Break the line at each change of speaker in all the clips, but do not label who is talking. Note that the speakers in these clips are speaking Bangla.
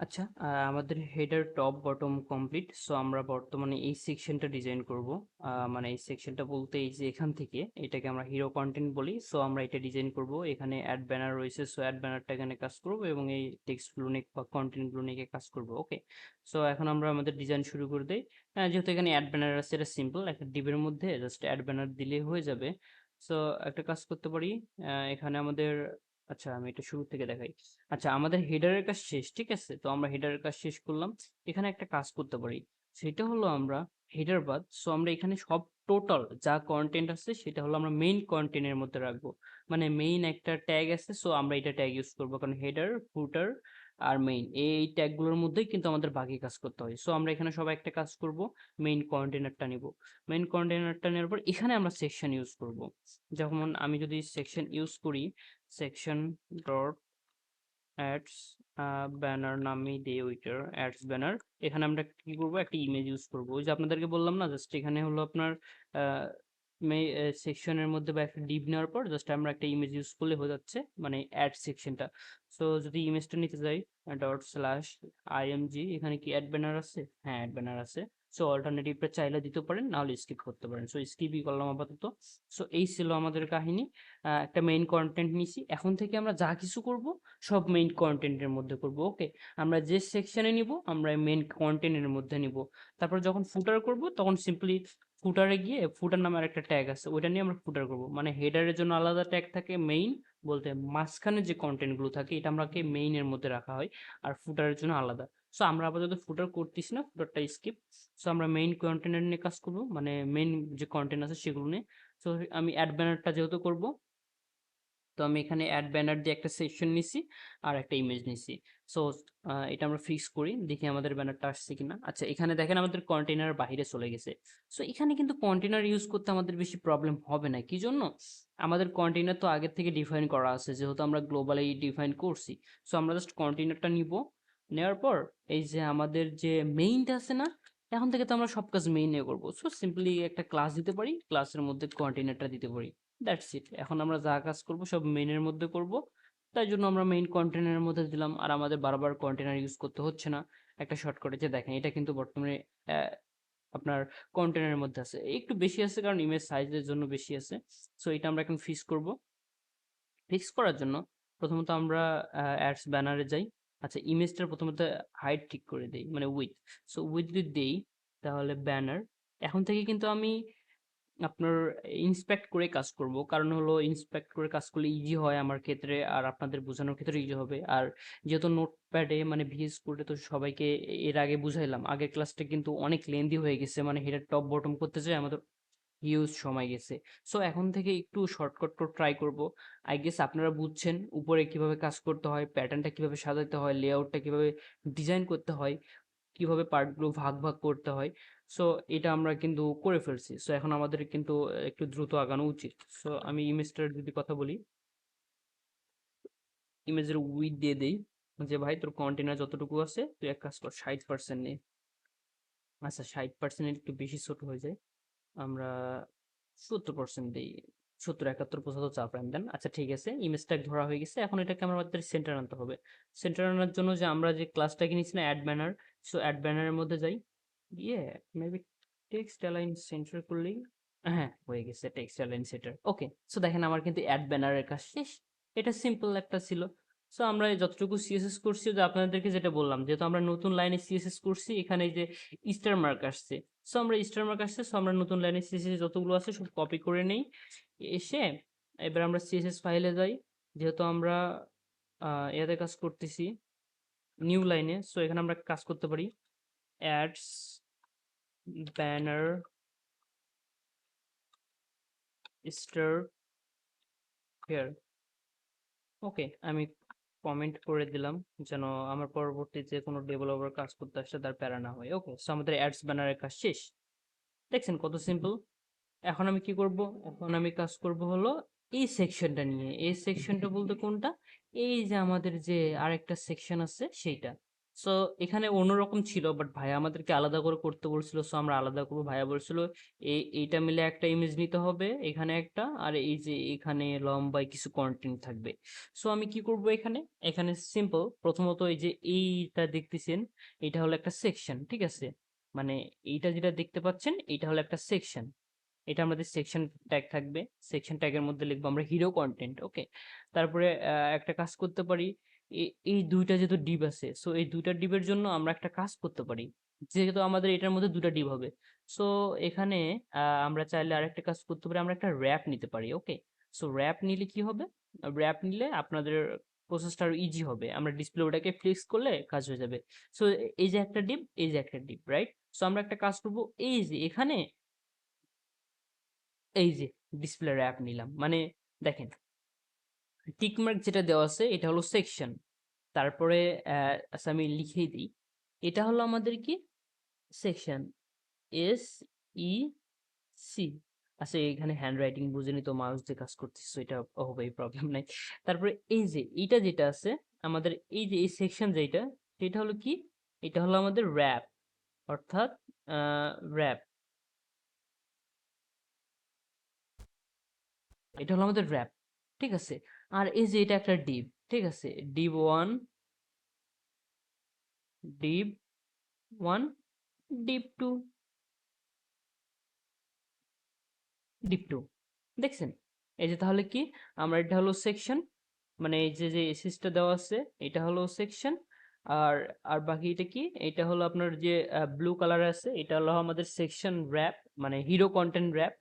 আচ্ছা, আমাদের header top bottom complete. So আমরা বর্তমানে এই সেকশনটা ডিজাইন করব। মানে এই সেকশনটা বলতে এই যে এখান থেকে এটাকে আমরা হিরো কন্টেন্ট বলি। সো আমরা এটা ডিজাইন করব। এখানে অ্যাড ব্যানার রয়েছে, সো অ্যাড ব্যানারটা এখানে কাজ করব এবং এই টেক্সটগুলো নিয়ে বা কন্টেন্টগুলো নিয়ে কাজ করব। ওকে, সো এখন আমরা আমাদের ডিজাইন শুরু করে দেই। যেহেতু এখানে অ্যাড ব্যানার আছে, এটা সিম্পল, একটা ডিবের মধ্যে জাস্ট অ্যাড ব্যানার দিলে হয়ে যাবে। সো একটা কাজ করতে পারি, এখানে আমাদের, আচ্ছা আমি এটা শুরু থেকে দেখাই। আচ্ছা, আমাদের হেডারের কাজ শেষ, ঠিক আছে? তো আমরা হেডারের কাজ শেষ করলাম। এখানে একটা কাজ করতে পারি, সেটা হলো আমরা হেডার বাদ, সো আমরা এখানে সব টোটাল যা কন্টেন্ট আছে সেটা হলো আমরা মেইন কন্টেন্টের মধ্যে রাখবো। মানে মেইন একটা ট্যাগ আছে, সো আমরা এটা ট্যাগ ইউজ করবো, কারণ হেডার, ফুটার আর মেইন এই ট্যাগগুলোর মধ্যেই কিন্তু আমাদের বাকি কাজ করতে হয়। সো আমরা এখানে সবাই একটা কাজ করব, মেইন কন্টেনারটা নিব। মেইন কন্টেনারটা নেওয়ার পর এখানে আমরা সেকশন ইউজ করব। যেমন আমি যদি সেকশন ইউজ করি, সেকশন ডট অ্যাডস ব্যানার নামই দিই, ওইটার অ্যাডস ব্যানার। এখানে আমরা কি করব, একটা ইমেজ ইউজ করব। ওই যে আপনাদেরকে বললাম না, জাস্ট এখানে হলো আপনার সেকশনের মধ্যে বা একটা ডিভ নেওয়ার পর জাস্ট আমরা একটা ইমেজ ইউজ করলে হয়ে যাচ্ছে, মানে অ্যাড সেকশনটা। সো যদি ইমেজটা নিতে যাই, ডট স্ল্যাশ আইএমজি, এখানে কি অ্যাড ব্যানার আছে? হ্যাঁ, অ্যাড ব্যানার আছে। সো অল্টারনেটিভটা চাইলে দিতে পারেন, নাহলে স্কিপ করতে পারেন। সো স্কিপই করলাম আপাতত। সো এই ছিল আমাদের কাহিনী। একটা মেইন কন্টেন্ট নিছি, এখন থেকে আমরা যা কিছু করব সব মেইন কন্টেন্টের মধ্যে করব। ওকে, আমরা যে সেকশনে নিব আমরা মেইন কন্টেন্টের মধ্যে নিব। তারপর যখন ফুটার করব তখন সিম্পলি ফুটারে গিয়ে ফুটার নামে একটা ট্যাগ আছে, ওইটা নিয়ে আমরা ফুটার করব। মানে হেডারের জন্য আলাদা ট্যাগ থাকে, মেইন বলতে মাঝখানে যে কন্টেন্টগুলো থাকে এটা আমরাকে মেইনের মধ্যে রাখা হয়, আর ফুটারের জন্য আলাদা। সো আমরা আপাতত ফুটার করতেছি না, ফুটারটা স্কিপ। সো আমরা মেইন কন্টেন্ট নিয়ে কাজ করব, মানে মেইন যে কন্টেন্ট আছে সেগুলো নিয়ে। সো আমি অ্যাড ব্যানারটা যেহেতু করব, তো আমি এখানে অ্যাড ব্যানার দিয়ে একটা সেকশন নিছি আর একটা ইমেজ নিছি। সো এটা আমরা ফিক্স করি, দেখি আমাদের ব্যানারটা আসছে কিনা। আচ্ছা, এখানে দেখেন আমাদের কন্টেনার বাইরে চলে গেছে। সো এখানে কিন্তু কন্টেনার ইউজ করতে আমাদের বেশি প্রবলেম হবে না। কি জন্য? আমাদের কন্টেনার তো আগের থেকে ডিফাইন করা আছে, যেহেতু আমরা গ্লোবালি ডিফাইন করছি। সো আমরা জাস্ট কন্টেনারটা নিব, নেওয়ার পর এই যে আমাদের যে মেইনটা আছে না, এখন থেকে তো আমরা সব কাজ মেইনে করবো। সো সিম্পলি একটা ক্লাস দিতে পারি, ক্লাসের মধ্যে কন্টেনারটা দিতে পারি। That's it. এখন আমরা যা কাজ করব সব মেইনের মধ্যে করব, তাই জন্য আমরা মেইন কন্টেনারের মধ্যে দিলাম, আর আমাদের বারবার কন্টেনার ইউজ করতে হচ্ছে না। একটা শর্টকাটে যে দেখেন, এটা কিন্তু বর্তমানে আহ, আপনার কন্টেনারের মধ্যে আছে, একটু বেশি আছে কারণ ইমেজ সাইজের জন্য বেশি আছে। সো এটা আমরা এখন ফিক্স করব। ফিক্স করার জন্য প্রথমত আমরা অ্যাডস ব্যানারে যাই। আচ্ছা, ইমেজটার প্রথমত হাইট ঠিক করে দেই, মানে উইথ। সো উইথ যদি দেই, তাহলে ব্যানার, এখন থেকে কিন্তু আমি আপনার ইন্সপেক্ট করে কাজ করব, কারণ হলো ইন্সপেক্ট করে কাজ করলে ইজি হয় আমার ক্ষেত্রে, আর আপনাদের বোঝানোর ক্ষেত্রে ইজি হবে। আর যেহেতু নোটপ্যাডে মানে ভিএস কোডে তো সবাইকে এর আগে বুঝাইলাম, আগের ক্লাসটা কিন্তু অনেক লেন্দি হয়ে গেছে, মানে হেডের টপ বটম করতে চাই আমাদের হিউজ সময় গেছে। সো এখন থেকে একটু শর্টকাট ট্রাই করব। আই গেস আপনারা বুঝছেন উপরে কিভাবে কাজ করতে হয়, প্যাটার্নটা কিভাবে সাজাতে হয়, লেআউটটা কিভাবে ডিজাইন করতে হয়, কিভাবে পার্টগুলো ভাগ ভাগ করতে হয়। সো এটা আমরা কিন্তু করে ফেলছি। সো এখন আমাদের কিন্তু একটু দ্রুত আগানো উচিত। সো আমি ইমেজটার যদি কথা বলি, ইমেজের উইথ দিয়ে দেই, যে ভাই তোর কন্টেনার যতটুকু আছে তুই এক কাজ কর 60% নে। আচ্ছা, 60% একটু বেশি ছোট হয়ে যায়, আমরা 70% দিই। 70, 71, 75 চাপ রান দেন। আচ্ছা ঠিক আছে, ইমেজ ট্যাগ ধরা হয়ে গেছে। এখন এটাকে আমাদের সেন্টার আনতে হবে। সেন্টার আনার জন্য যে আমরা যে ক্লাসটাকে নিচ্ছি না, অ্যাড ব্যানার, সো অ্যাড ব্যানারের মধ্যে যাই, গিয়ে মেবি টেক্সট অ্যালাইন সেন্টার করলেই, হ্যাঁ হয়ে গেছে টেক্সট অ্যালাইন সেন্টার। ওকে, সো দেখেন আমার কিন্তু অ্যাড ব্যানারের কাজ শেষ। এটা সিম্পল একটা ছিল। সো আমরা যতটুকু সিএসএস করছি, যে আপনাদেরকে যেটা বললাম, যেহেতু আমরা নতুন লাইনে সিএসএস করছি, এখানে এই যে স্টার মার্ক আসছে, সো আমরা স্টার মার্ক আসছে, সো আমরা নতুন লাইনে সিএসএস যতগুলো আছে সব কপি করে নেই। এসে এবার আমরা সিএসএস ফাইলে যাই, যেহেতু আমরা এতে কাজ করতেছি নিউ লাইনে, সো এখানে আমরা কাজ করতে পারি অ্যাডস ব্যানার স্টার হেয়ার। ওকে, আমি কমেন্ট করে দিলাম, যেন আমার পরবর্তীতে কোনো ডেভেলপার কাজ করতে আসলে তার প্যারা না হয়। ওকে, সো আমাদের অ্যাডস ব্যানারের কাজ শেষ। দেখছেন কত সিম্পল। এখন আমি কি করব? এখন আমি কাজ করব হলো এই সেকশনটা নিয়ে। এই সেকশনটা বলতে কোনটা? এই যে আমাদের যে আরেকটা সেকশন আছে সেইটা। সো এখানে অন্যরকম ছিল, বাট ভাইয়া আমাদেরকে আলাদা করে করতে বলছিল, সো আমরা আলাদা করবো। ভাইয়া বলছিল এইটা মিলে একটা ইমেজ নিতে হবে, এখানে একটা, আর এই যে এখানে লম্বায় কিছু কন্টেন্ট থাকবে। সো আমি কি করব, এখানে এখানে সিম্পল, প্রথমত এই যে এইটা দেখতেছেন, এটা হলো একটা সেকশন, ঠিক আছে? মানে এইটা যেটা দেখতে পাচ্ছেন, এটা হলো একটা সেকশন, এটা আমাদের সেকশন ট্যাগ থাকবে। সেকশন ট্যাগের মধ্যে লিখবো আমরা হিরো কন্টেন্ট, ওকে? তারপরে একটা কাজ করতে পারি, এই দুইটা যেহেতু ডিভ আছে, সো এই দুইটা ডিভের জন্য আমরা একটা কাজ করতে পারি, যেহেতু আমাদের এটার মধ্যে দুটা ডিভ হবে। সো এখানে আমরা চাইলে আরেকটা কাজ করতে পারি, আমরা একটা র্যাপ নিতে পারি, ওকে? সো র্যাপ নিলে কি হবে, র্যাপ নিলে আপনাদের প্রসেসটা আরো ইজি হবে, আমরা ডিসপ্লে ওটাকে ফ্লিক্স করলে কাজ হয়ে যাবে। সো এই যে একটা ডিভ, এই যে একটা ডিভ, রাইট? সো আমরা একটা কাজ করবো, এই যে এখানে এই যে ডিসপ্লে র্যাপ নিলাম, মানে দেখেন টিকমার্ক যেটা দেওয়া আছে এটা হলো সেকশন, তারপরে আচ্ছা আমি লিখেই দিই, এটা হলো আমাদের কি সেকশন, এস ই সি। আচ্ছা এখানে হ্যান্ড রাইটিং বুঝেনি তো, মাউস দিয়ে কাজ করতেছি, এটা হবে, প্রবলেম নাই। তারপরে এই যে এইটা যেটা আছে আমাদের, এই যে এই সেকশন যেটা, সেটা হলো কি, এটা হলো আমাদের র্যাপ, অর্থাৎ র্যাপ, এটা হলো আমাদের র্যাপ, ঠিক আছে? আর এই যে এটা একটা ডিভ, ঠিক আছে? Div one, div one, div two, div two, দেখছেন? এই যে তাহলে কি, আমরা এটা হলো সেকশন, মানে এই যে যে এসিসটা দেওয়া আছে এটা হলো সেকশন, আর আর বাকি এটা কি, এটা হলো আপনার যে ব্লু কালার আছে, এটা হলো আমাদের সেকশন র্যাপ, মানে হিরো কন্টেন্ট র্যাপ,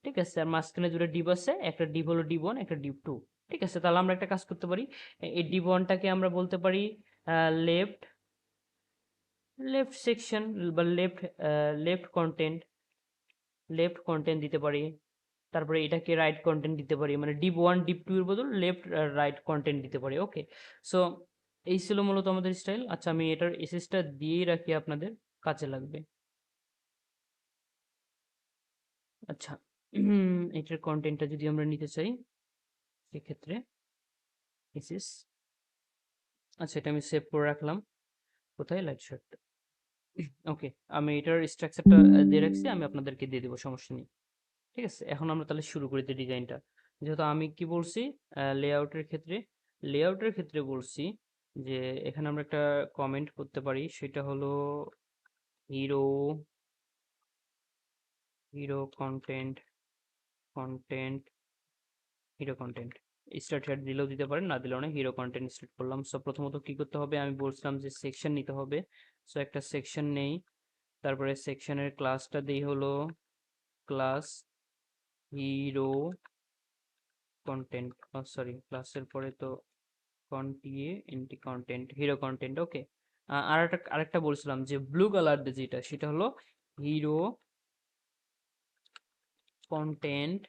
ঠিক আছে? আর মাঝখানে দুটো ডিভ আছে, একটা ডিভ হলো ডিভ ওয়ান, একটা ডিভ টু, ঠিক আছে? তাহলে আমরা একটা কাজ করতে পারি, এই ডিভ ওয়ানটাকে আমরা বলতে পারি লেফট, লেফট সেকশন, বা left, left content, left content দিতে পারি। তারপরে এটাকে রাইট কন্টেন্ট দিতে পারি, মানে ডিপ ওয়ান ডিপ টু এর বদল লেফট রাইট কন্টেন্ট দিতে পারি, ওকে? সো এই ছিল মূলত আমাদের স্টাইল। আচ্ছা আমি এটার এসএসটা দিয়েই রাখি, আপনাদের কাজে লাগবে। আচ্ছা এটার কন্টেন্টটা যদি আমরা নিতে চাই, সেক্ষেত্রে এসএস, আচ্ছা এটা আমি সেভ করে রাখলাম, কোথায়, লাইট শর্ট, ওকে? আমি এটার স্ট্রাকচারটা দিয়ে রাখছি, আমি আপনাদেরকে দিয়ে দেবো, সমস্যা নেই। ঠিক আছে, এখন আমরা তাহলে শুরু করি যে ডিজাইনটা, যেহেতু আমি কি বলছি, লেআউটের ক্ষেত্রে, লেআউটের ক্ষেত্রে বলছি যে এখানে আমরা একটা কমেন্ট করতে পারি, সেটা হলো hero, hero content, content, hero content, start head দিলেও দিতে পারেন, না দিলেও না, হিরো কন্টেন্ট স্টার্ট করলাম। সো প্রথমত কি করতে হবে, আমি বলছিলাম যে সেকশন নিতে হবে। সো একটা সেকশন নেই, তারপরে সেকশনের ক্লাসটা দিই হলো ক্লাস হিরো কন্টেন্ট, সরি ক্লাসের পরে তো কন্টিয়ে এন্টি কন্টেন্ট, হিরো কন্টেন্ট, ওকে? আরেকটা বলছিলাম যে ব্লু কালার যেটা, সেটা হলো হিরো কন্টেন্ট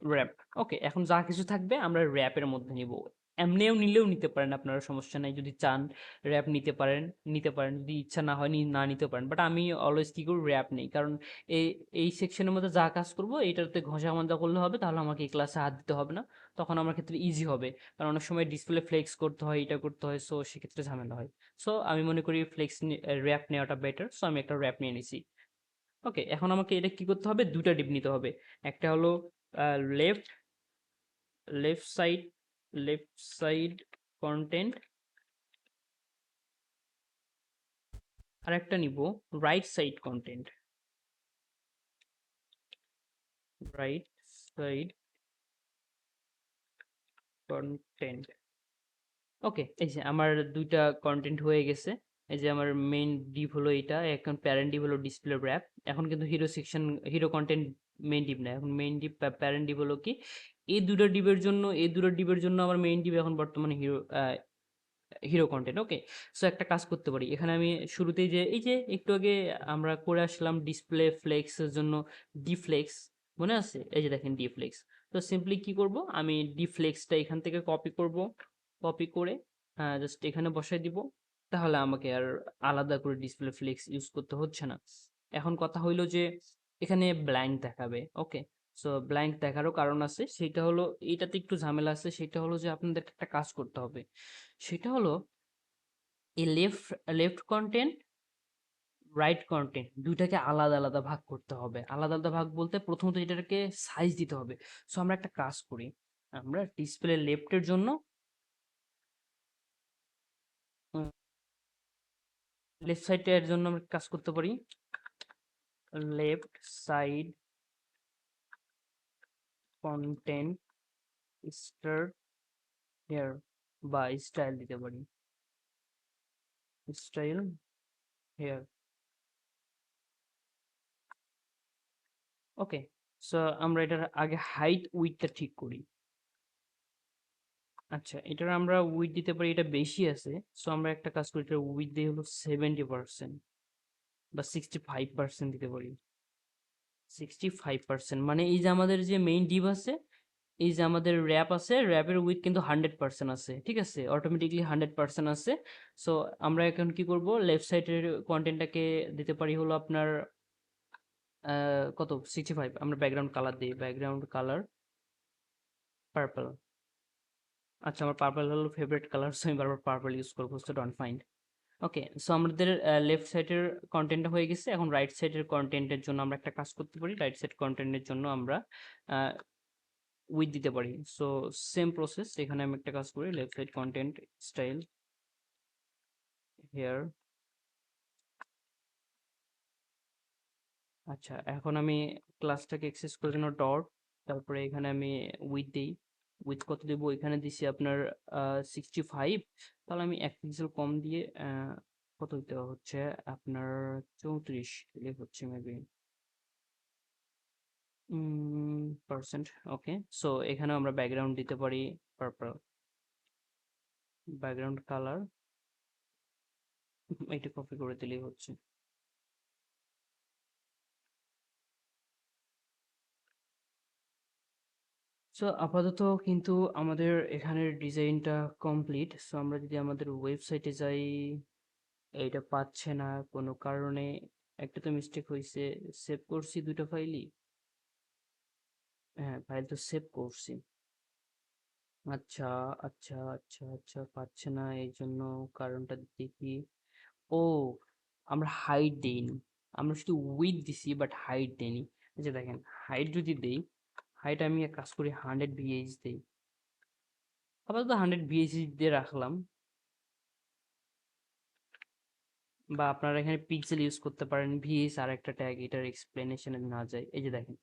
র্যাপ, ওকে? এখন যা কিছু থাকবে আমরা র্যাপের মধ্যে নিব, এমনিও নিলেও নিতে পারেন আপনারা, সমস্যা নাই, যদি চান র্যাপ নিতে পারেন, নিতে পারেন, যদি ইচ্ছা না হয় না নিতে পারেন, বাট আমি অলওয়েজ কি করি, র্যাপ নেই, কারণ এই এই সেকশনের মধ্যে যা কাজ করব এটাতে ঘষা মাজা করলে হবে, তাহলে আমাকে এই ক্লাসে হাত দিতে হবে না, তখন আমার ক্ষেত্রে ইজি হবে, কারণ অনেক সময় ডিসপ্লে ফ্লেক্স করতে হয়, এটা করতে হয়, সো সেক্ষেত্রে ঝামেলা হয়। সো আমি মনে করি ফ্লেক্স, র্যাপ নেওয়াটা বেটার, সো আমি একটা র্যাপ নিয়ে নিছি, ওকে? এখন আমাকে এটা কি করতে হবে, দুটা ডিপ নিতে হবে, একটা হলো left, left side, left side content, আর একটা নিব right side content, right side content, okay? এই যে আমার দুইটা কন্টেন্ট হয়ে গেছে, এই যে আমার মেইন ডিপ হলো এটা, এখন প্যারেন্ট ডিপ হলো ডিসপ্লে র্যাপ, এখন কিন্তু hero section, hero content main deep না, এখন মেইন ডিপ প্যারেন্ট ডিপ হলো কি, এই দুটো ডিপের জন্য, এই দুটো ডিপের জন্য আমার মেইন ডিপ এখন বর্তমানে হিরো, হিরো কন্টেন্ট, ওকে? সো একটা কাজ করতে পারি, এখানে আমি শুরুতেই যে এই যে একটু আগে আমরা করে আসলাম ডিসপ্লে ফ্লেক্সের জন্য ডিফ্লেক্স, মনে আছে? এই যে দেখেন ডিফ্লেক্স, তো সিম্পলি কি করব, আমি ডিফ্লেক্সটা এখান থেকে কপি করব, কপি করে জাস্ট এখানে বসাই দিব, তাহলে আমাকে আর আলাদা করে ডিসপ্লে ফ্লেক্স ইউজ করতে হচ্ছে না। এখন কথা হইলো যে এখানে ব্ল্যাঙ্ক দেখাবে, ওকে? সো ব্ল্যাঙ্ক দেখারও কারণ আছে, সেটা হলো এটাতে একটু ঝামেলা আছে, সেটা হলো যে আপনাদের একটা কাজ করতে হবে, সেটা হলো এই left left content, right content দুইটাকে আলাদা আলাদা ভাগ করতে হবে। আলাদা আলাদা ভাগ বলতে প্রথমত এটাকে সাইজ দিতে হবে। সো আমরা একটা কাজ করি, আমরা ডিসপ্লে লেফটের জন্য লেফট সাইডের জন্য আমরা কাজ করতে পারি, left side content star here, বা স্টাইল দিতে পারি, স্টাইল হেয়ার। ওকে, সো আমরা এটার আগে হাইট উইডথটা ঠিক করি। আচ্ছা, এটার আমরা উইডথ দিতে পারি, এটা বেশি আছে, সো আমরা একটা কাজ করি, এটার উইডথ দিয়ে হলো 70% বা 65% দিতে পারি। 65% মানে এই যে আমাদের যে মেইন ডিভ আছে, এই যে আমাদের র্যাপ আছে, র্যাপের উইথ কিন্তু 100% আছে, ঠিক আছে, অটোমেটিকলি 100% আছে। সো আমরা এখন কি করব, লেফট সাইডের কন্টেন্টটাকে দিতে পারি হলো আপনার কত 65, আমরা ব্যাকগ্রাউন্ড কালার দিই, ব্যাকগ্রাউন্ড কালার পার্পল। আচ্ছা, আমার পার্পল হলো ফেভারিট কালার, সো আমি বারবার পার্পল ইউজ করবো, so don't find. Okay, so আমাদের লেফট সাইডের কন্টেন্টটা হয়ে গেছে। এখন রাইট সাইডের কন্টেন্টের জন্য আমরা একটা কাজ করতে পারি, রাইট সাইড কন্টেন্টের জন্য আমরা উইথ দিতে পারি। সো সেম প্রসেস, এখানে আমি একটা কাজ করি, left side content style here. আচ্ছা, এখন আমি ক্লাসটাকে অ্যাক্সেস করার জন্য ডট, তারপরে এখানে আমি উইথ দিই। উইথ কত দেবো, এখানে দিছি আপনার 65, তাহলে আমি 1 পিক্সেল কম দিয়ে কত দিতে হচ্ছে আপনার 34 দিলে হচ্ছে মেবি পার্সেন্ট। ওকে, সো এখানেও আমরা ব্যাকগ্রাউন্ড দিতে পারি পার্পল, ব্যাকগ্রাউন্ড কালার এটা কপি করে দিলেই হচ্ছে। সো আপাতত কিন্তু আমাদের এখানের ডিজাইনটা কমপ্লিট। সো আমরা যদি আমাদের ওয়েবসাইটে যাই, এইটা পাচ্ছে না কোনো কারণে, একটা তো মিস্টেক হয়েছে, সেভ করছি দুটো ফাইলই, হ্যাঁ ফাইল তো সেভ করছি। আচ্ছা আচ্ছা আচ্ছা আচ্ছা, পাচ্ছে না এই জন্য কারণটা দেখি। ও, আমরা হাইট দেইনি, আমরা শুধু উইথ দিছি বাট হাইট দেইনি। আচ্ছা দেখেন, হাইট যদি দেই, হাইট আমি এক কাজ করি 100 VH দেই, আপাতত 100 VH দিয়ে রাখলাম। বা আপনারা এখানে পিক্সেল ইউজ করতে পারেন, ভিএস আর একটা ট্যাগ, এটার এক্সপ্লেনেশনে না যায়। এই যে দেখেন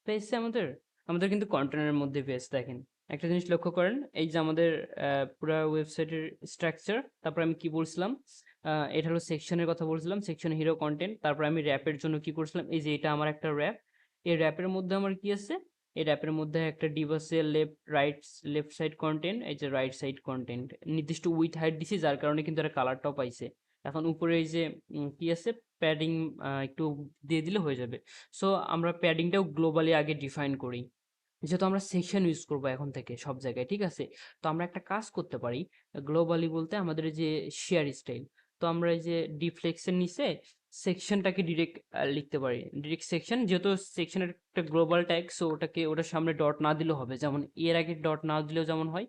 পেয়েছে আমাদের, আমাদের কিন্তু কন্টেনারের মধ্যে পেয়েছে। দেখেন একটা জিনিস লক্ষ্য করেন, এই যে আমাদের পুরো ওয়েবসাইটের স্ট্রাকচার, তারপর আমি কি বলছিলাম, এটা হলো সেকশনের কথা বলছিলাম, সেকশন হিরো কন্টেন্ট, তারপর আমি র্যাপের জন্য কি করছিলাম, এই যে এটা আমার একটা র্যাপ, এই র্যাপের মধ্যে আমার কি আছে, এই র্যাপের মধ্যে একটা ডিভ আছে লেফট সাইড কন্টেন্ট, এই যে রাইট সাইড কন্টেন্ট, নির্দিষ্ট উইথ হাইট দিছি, যার কারণে কিন্তু এটা কালারটাও পাইছে। এখন উপরে এই যে কি আছে, প্যাডিং একটু দিয়ে দিলে হয়ে যাবে। সো আমরা প্যাডিংটাও গ্লোবালি আগে ডিফাইন করি, যেহেতু আমরা সেকশন ইউজ করবো এখন থেকে সব জায়গায়, ঠিক আছে। তো আমরা একটা কাজ করতে পারি, গ্লোবালি বলতে আমাদের এই যে শেয়ার স্টাইল, তো আমরা এই যে ডিফ্লেক্সের নিচে সেকশনটাকে ডিরেক্ট লিখতে পারি, ডিরেক্ট সেকশন, যেহেতু সেকশনের একটা গ্লোবাল ট্যাগ, সো ওটাকে ওটার সামনে ডট না দিলেও হবে, যেমন এর আগে ডট না দিলেও যেমন হয়,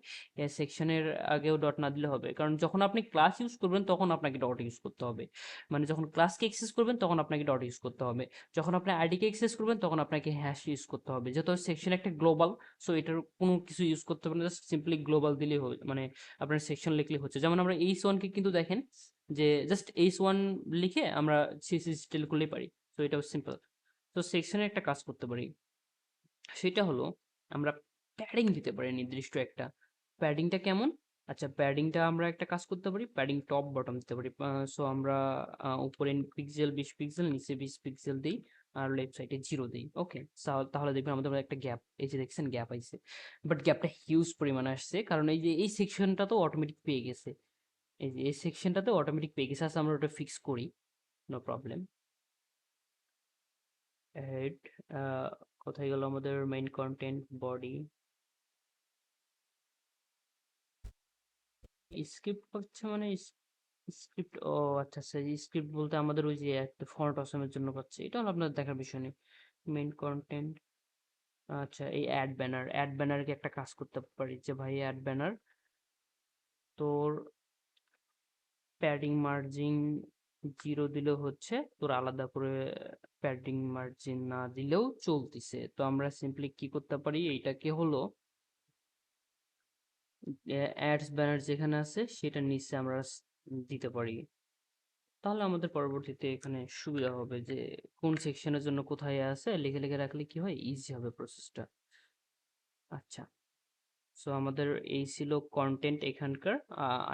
সেকশনের আগেও ডট না দিলে হবে, কারণ যখন আপনি ক্লাস ইউজ করবেন তখন আপনাকে ডট ইউজ করতে হবে, মানে যখন ক্লাসকে অ্যাক্সেস করবেন তখন আপনাকে ডট ইউজ করতে হবে, যখন আপনি আইডিকে অ্যাক্সেস করবেন তখন আপনাকে হ্যাশ ইউজ করতে হবে, যেহেতু সেকশন একটা গ্লোবাল, সো এটার কোনো কিছু ইউজ করতে হবে না, জাস্ট সিম্পলি গ্লোবাল দিলেই হবে, মানে আপনার সেকশন লিখলে হচ্ছে। যেমন আমরা H1 কে কিন্তু দেখেন যে জাস্ট H1 লিখে আমরা সিএসএস স্টাইল করলেই পারি, তো এটাও সিম্পল। তো সেকশনে একটা কাজ করতে পারি, সেটা হলো আমরা প্যাডিং দিতে পারি নির্দিষ্ট একটা। প্যাডিংটা কেমন, আচ্ছা প্যাডিংটা আমরা একটা কাজ করতে পারি, প্যাডিং টপ বটম দিতে পারি। সো আমরা উপরে পিক্সেল 20 পিক্সেল, নিচে 20 পিক্সেল দিই, আর লেফট সাইডে 0 দিই। ওকে, তাহলে দেখবেন আমাদের একটা গ্যাপ, এই যে দেখছেন গ্যাপ আইছে, বাট গ্যাপটা হিউজ পরিমাণে আসছে, কারণ এই যে এই সেকশনটা তো অটোমেটিক পেয়ে গেছে, এই যে এই সেকশনটাতে অটোমেটিক পেয়ে গেছে। আচ্ছা আমরা ওটা ফিক্স করি, নো প্রবলেম। হেড, কোথায় গেল আমাদের মেইন কন্টেন্ট, বডি, স্ক্রিপ্ট পাচ্ছে মানে স্ক্রিপ্ট, ও আচ্ছা আচ্ছা, স্ক্রিপ্ট বলতে আমাদের ওই যে একটা ফন্ট অসমের জন্য পাচ্ছে, এটা হলো আপনার দেখার বিষয় নেই। মেইন কন্টেন্ট, আচ্ছা এই অ্যাড ব্যানারকে একটা কাজ করতে পারি যে ভাই অ্যাড ব্যানার তোর প্যাডিং মার্জিন 0 দিলেও হচ্ছে, তোর আলাদা করে প্যাডিং মার্জিন না দিলেও চলতিছে। তো আমরা সিম্পলি কি করতে পারি, এইটাকে হলো অ্যাডস ব্যানার যেখানে আছে সেটার নিচে আমরা দিতে পারি। তাহলে আমাদের পরবর্তীতে এখানে সুবিধা হবে যে কোন সেকশনের জন্য কোথায় আছে লিখে লিখে রাখলে কি হয়, ইজি হবে প্রসেসটা। আচ্ছা, সো আমাদের এই ছিল কন্টেন্ট এখানকার।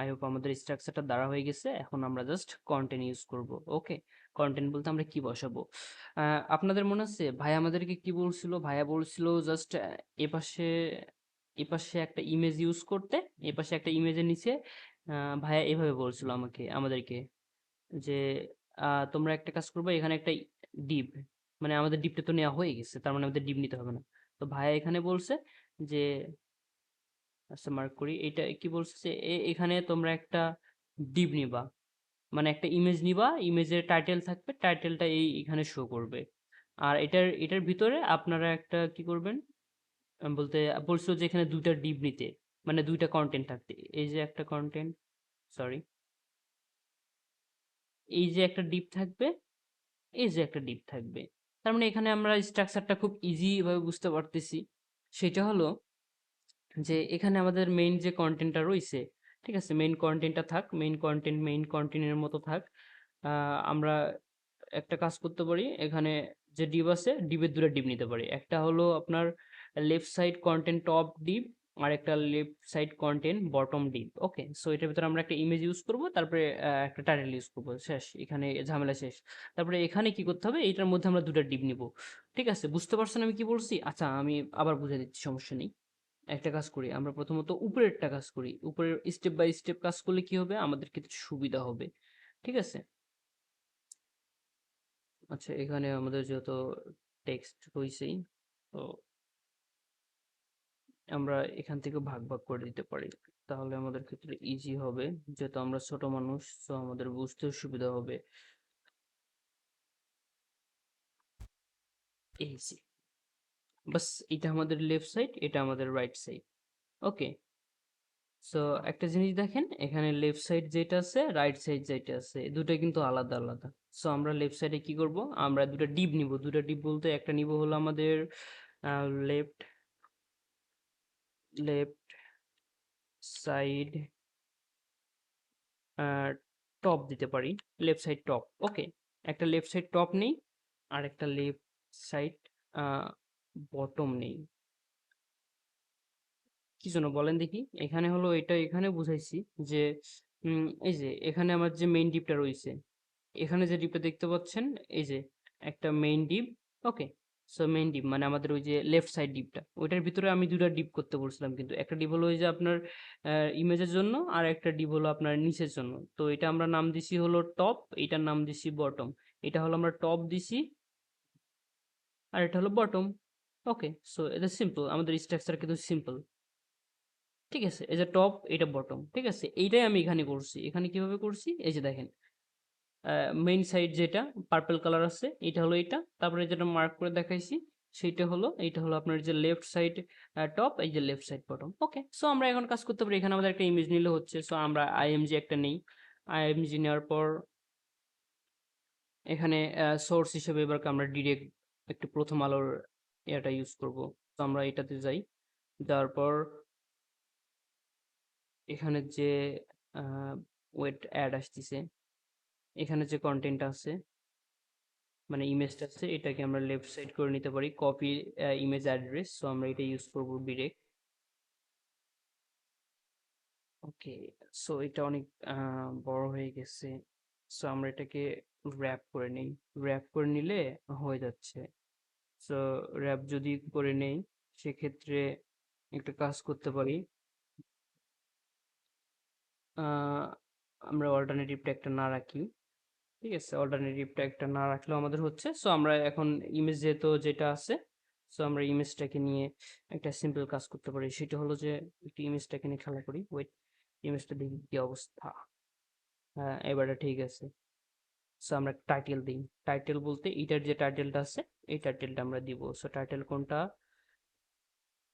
আই হোপ আমাদের স্ট্রাকচারটা দ্বারা হয়ে গেছে। এখন আমরা জাস্ট কন্টেন্ট ইউজ করব। ওকে, কন্টেন্ট বলতে আমরা কি বসাবো? আপনাদের মনে আছে ভাই আমাদেরকে কি বলছিল? ভাইয়া বলছিল জাস্ট এপাশে এপাশে একটা ইমেজ ইউজ করতে, এপাশে একটা ইমেজের নিচে ভাইয়া এভাবে বলছিল আমাদেরকে যে তোমরা একটা কাজ করবে, এখানে একটা ডিপ, মানে আমাদের ডিপটা তো নেওয়া হয়ে গেছে, তার মানে আমাদের ডিপ নিতে হবে না। তো ভাইয়া এখানে বলছে যে, আচ্ছা মার্ক করি, এটা কি বলছে যে এখানে তোমরা একটা ডিপ নিবা, মানে একটা ইমেজ নিবা, ইমেজের টাইটেল থাকবে, টাইটেলটা এখানে শো করবে। আর এটার ভিতরে আপনারা একটা কি করবেন, বলতে বলছিল যে এখানে দুইটা ডিপ নিতে, মানে দুইটা কন্টেন্ট থাকতে। এই যে একটা কন্টেন্ট, সরি, এই যে একটা ডিপ থাকবে, এই যে একটা ডিপ থাকবে। তার মানে এখানে আমরা স্ট্রাকচারটা খুব ইজি ভাবে বুঝতে পারতেছি। সেটা হলো যে এখানে আমাদের মেইন যে কন্টেন্টটা রয়েছে, ঠিক আছে, মেইন কন্টেন্টটা থাক, মেইন কন্টেন্টের মতো থাক। আমরা একটা কাজ করতে পারি, এখানে যে ডিপ আছে, ডিপের দুটো ডিপ নিতে পারি। একটা হলো আপনার left side content top div, আর একটা left side content bottom div. Okay, so এটার ভিতরে আমরা একটা ইমেজ ইউজ করব, তারপরে একটা টাইটেল ইউজ করব, শেষ, এখানে ঝামেলা শেষ। তারপরে এখানে কি করতে হবে, এটার মধ্যে আমরা দুটো ডিপ নিব। ঠিক আছে, বুঝতে পারছেন আমি কি বলছি? আচ্ছা, আমি আবার বুঝিয়ে দিচ্ছি, সমস্যা নেই। একটা কাজ করি, আমরা প্রথমত উপরেরটা কাজ করি। উপরের স্টেপ বাই স্টেপ কাজ করলে কি হবে, আমাদের কিছু সুবিধা হবে। ঠিক আছে, আচ্ছা, এখানে আমাদের যত টেক্সট হয়েছেই, তো আমরা এখান থেকে ভাগ ভাগ করে দিতে পারি, তাহলে আমাদের ক্ষেত্রে ইজি হবে। যেহেতু আমরা ছোট মানুষ, তো আমাদের বুঝতেও সুবিধা হবে। এই যে, বাস, এটা আমাদের লেফট সাইড, এটা আমাদের রাইট সাইড। ওকে, সো একটা জিনিস দেখেন, এখানে লেফট সাইড যেটা আছে, রাইট সাইড যেটা আছে, দুটো কিন্তু আলাদা আলাদা। সো আমরা লেফট সাইডে কি করব, আমরা দুটো ডিপ নিব। দুটো ডিপ বলতে একটা নিব হলো আমাদের লেফট লেফট সাইড টপ দিতে পারি, লেফট সাইড টপ। ওকে, একটা লেফট সাইড টপ নেই, আর একটা লেফট সাইড বটম নেই। কি জন্য বলেন দেখি? এখানে হলো এটা এখানে বুঝাইছি যে এই যে এখানে আমার যে মেইন ডিপটা রয়েছে, এখানে যে ডিপটা দেখতে পাচ্ছেন, এই যে একটা main deep. Okay, so main deep মানে আমাদের ওই যে লেফট সাইড ডিপটা, ওইটার ভিতরে আমি দুটা ডিপ করতে বলছিলাম, কিন্তু একটা ডিপ হলো ওই যে আপনার ইমেজের জন্য, আর একটা ডিপ হলো আপনার নিচের জন্য। তো এটা আমরা নাম দিছি হলো টপ, এটার নাম দিছি বটম। এটা হলো আমরা টপ দিছি, আর এটা হলো বটম। ওকে, সো এটা সিম্পল, আমাদের স্ট্রাকচার কিন্তু সিম্পল। ঠিক আছে, এই যে টপ, এটা বটম। ঠিক আছে, এইটাই আমি এখানে করছি। এখানে কিভাবে করছি, এই যে দেখেন, মেইন সাইড যেটা পার্পল কালার আছে, এটা হলো এটা। তারপরে যেটা মার্ক করে দেখাইছি, সেইটা হলো, এইটা হলো আপনার যে লেফট সাইড টপ, এই যে লেফট সাইড বটম। ওকে, সো আমরা এখন কাজ করতে পারি, এখানে আমাদের একটা ইমেজ নিলে হচ্ছে। সো আমরা আইএমজি একটা নেই, আইএমজি নেওয়ার পর এখানে সোর্স হিসেবে এবার আমরা ডিরেক্ট একটু প্রথম আলোর এটা ইউজ করব। তো আমরা এটাতে যাই, যাওয়ার পর এখানে যে ওয়েট অ্যাড আসতেছে, এখানে যে কন্টেন্ট আছে, মানে ইমেজটা আছে, এটাকে আমরা লেফট সাইড করে নিতে পারি, কপি ইমেজ অ্যাড্রেস। সো আমরা এটা ইউজ করব ডিরেক্ট। ওকে, সো এটা অনেক বড় হয়ে গেছে। সো আমরা এটাকে র্যাপ করে নিই। র্যাপ করে নিলে হয়ে যাচ্ছে। সো র্যাপ যদি করে নেই, সেক্ষেত্রে একটা কাজ করতে পারি, আহ, আমরা অল্টারনেটিভ ট্যাগটা না রাখি। ঠিক আছে, অল্টারনেটিভ ট্যাগটা না রাখলেও আমাদের হচ্ছে। সো আমরা এখন ইমেজ যেহেতু যেটা আছে, সো আমরা ইমেজটাকে নিয়ে একটা সিম্পল কাজ করতে পারি। সেটা হলো যে একটু ইমেজটাকে নিয়ে খেলা করি। ওয়েট, ইমেজটা দেখি কি অবস্থা। হ্যাঁ, এবারে ঠিক আছে। সো আমরা টাইটেল দিই। টাইটেল বলতে এটার যে টাইটেলটা আছে, এই টাইটেলটা আমরা দিব। সো টাইটেল কোনটা,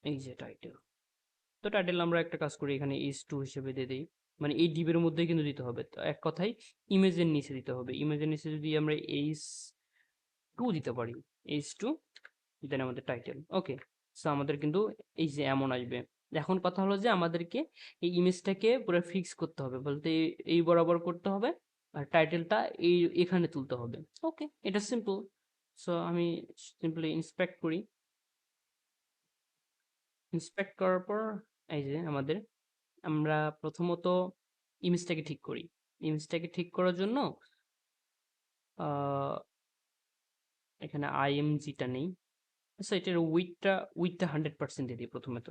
এই যে টাইটেল। তো টাইটেল আমরা একটা কাজ করি, এখানে ইজ টু হিসেবে দিয়ে দিই, মানে এই ডিবের মধ্যে কিন্তু দিতে হবে। তো এক কথায় ইমেজের নিচে দিতে হবে। ইমেজের নিচে যদি আমরা h2 দিতে পারি, h2 দেন আমাদের টাইটেল। ওকে, সো আমাদের কিন্তু এই যে এমন আসবে। এখন কথা হলো যে আমাদেরকে এই ইমেজটাকে পুরো ফিক্স করতে হবে, বলতে এই বরাবর করতে হবে আর টাইটেলটা এখানে তুলতে হবে। ওকে, এটা সিম্পল। সো আমি সিম্পলি ইন্সপেক্ট করি। ইন্সপেক্ট করার পর এই যে আমরা প্রথমত ইমেজটাকে ঠিক করি। ইমেজটাকে ঠিক করার জন্য আহ, এখানে আইএমজিটা নেই। আচ্ছা, এটার উইথটা 100% দিয়ে দিই প্রথমে। তো